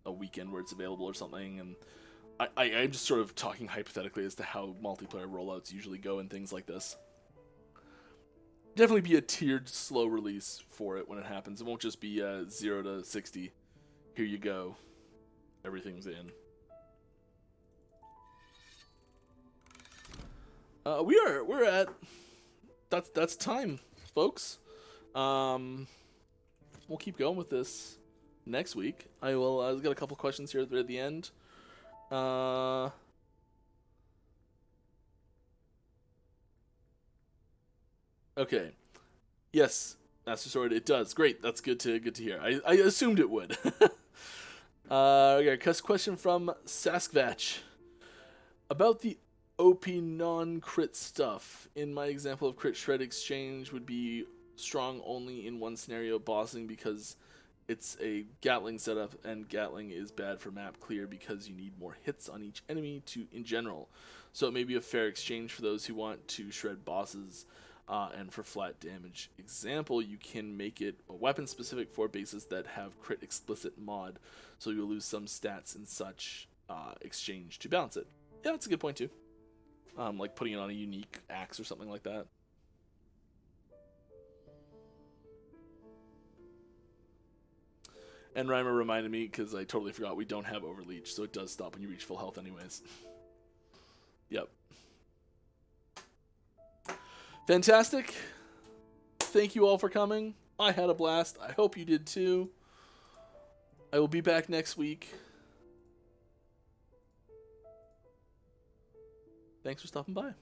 weekend where it's available or something, and I'm just sort of talking hypothetically as to how multiplayer rollouts usually go and things like this. Definitely be a tiered slow release for it when it happens. It won't just be 0 to 60. Here you go. Everything's in. We're at that's time, folks. We'll keep going with this next week. I've got a couple questions here at the end. Okay. Yes, Master Sword, it does. Great. That's good to hear. I assumed it would. We got a question from Saskvatch. About the OP non-crit stuff. In my example of crit shred exchange would be strong only in one scenario, bossing because it's a Gatling setup, and Gatling is bad for map clear because you need more hits on each enemy in general. So it may be a fair exchange for those who want to shred bosses, and for flat damage. Example, you can make it a weapon specific for bases that have crit explicit mod, so you'll lose some stats and such exchange to balance it. Yeah, that's a good point too. Like putting it on a unique axe or something like that. And Reimer reminded me, because I totally forgot, we don't have Overleech, so it does stop when you reach full health anyways. Yep. Fantastic. Thank you all for coming. I had a blast. I hope you did too. I will be back next week. Thanks for stopping by.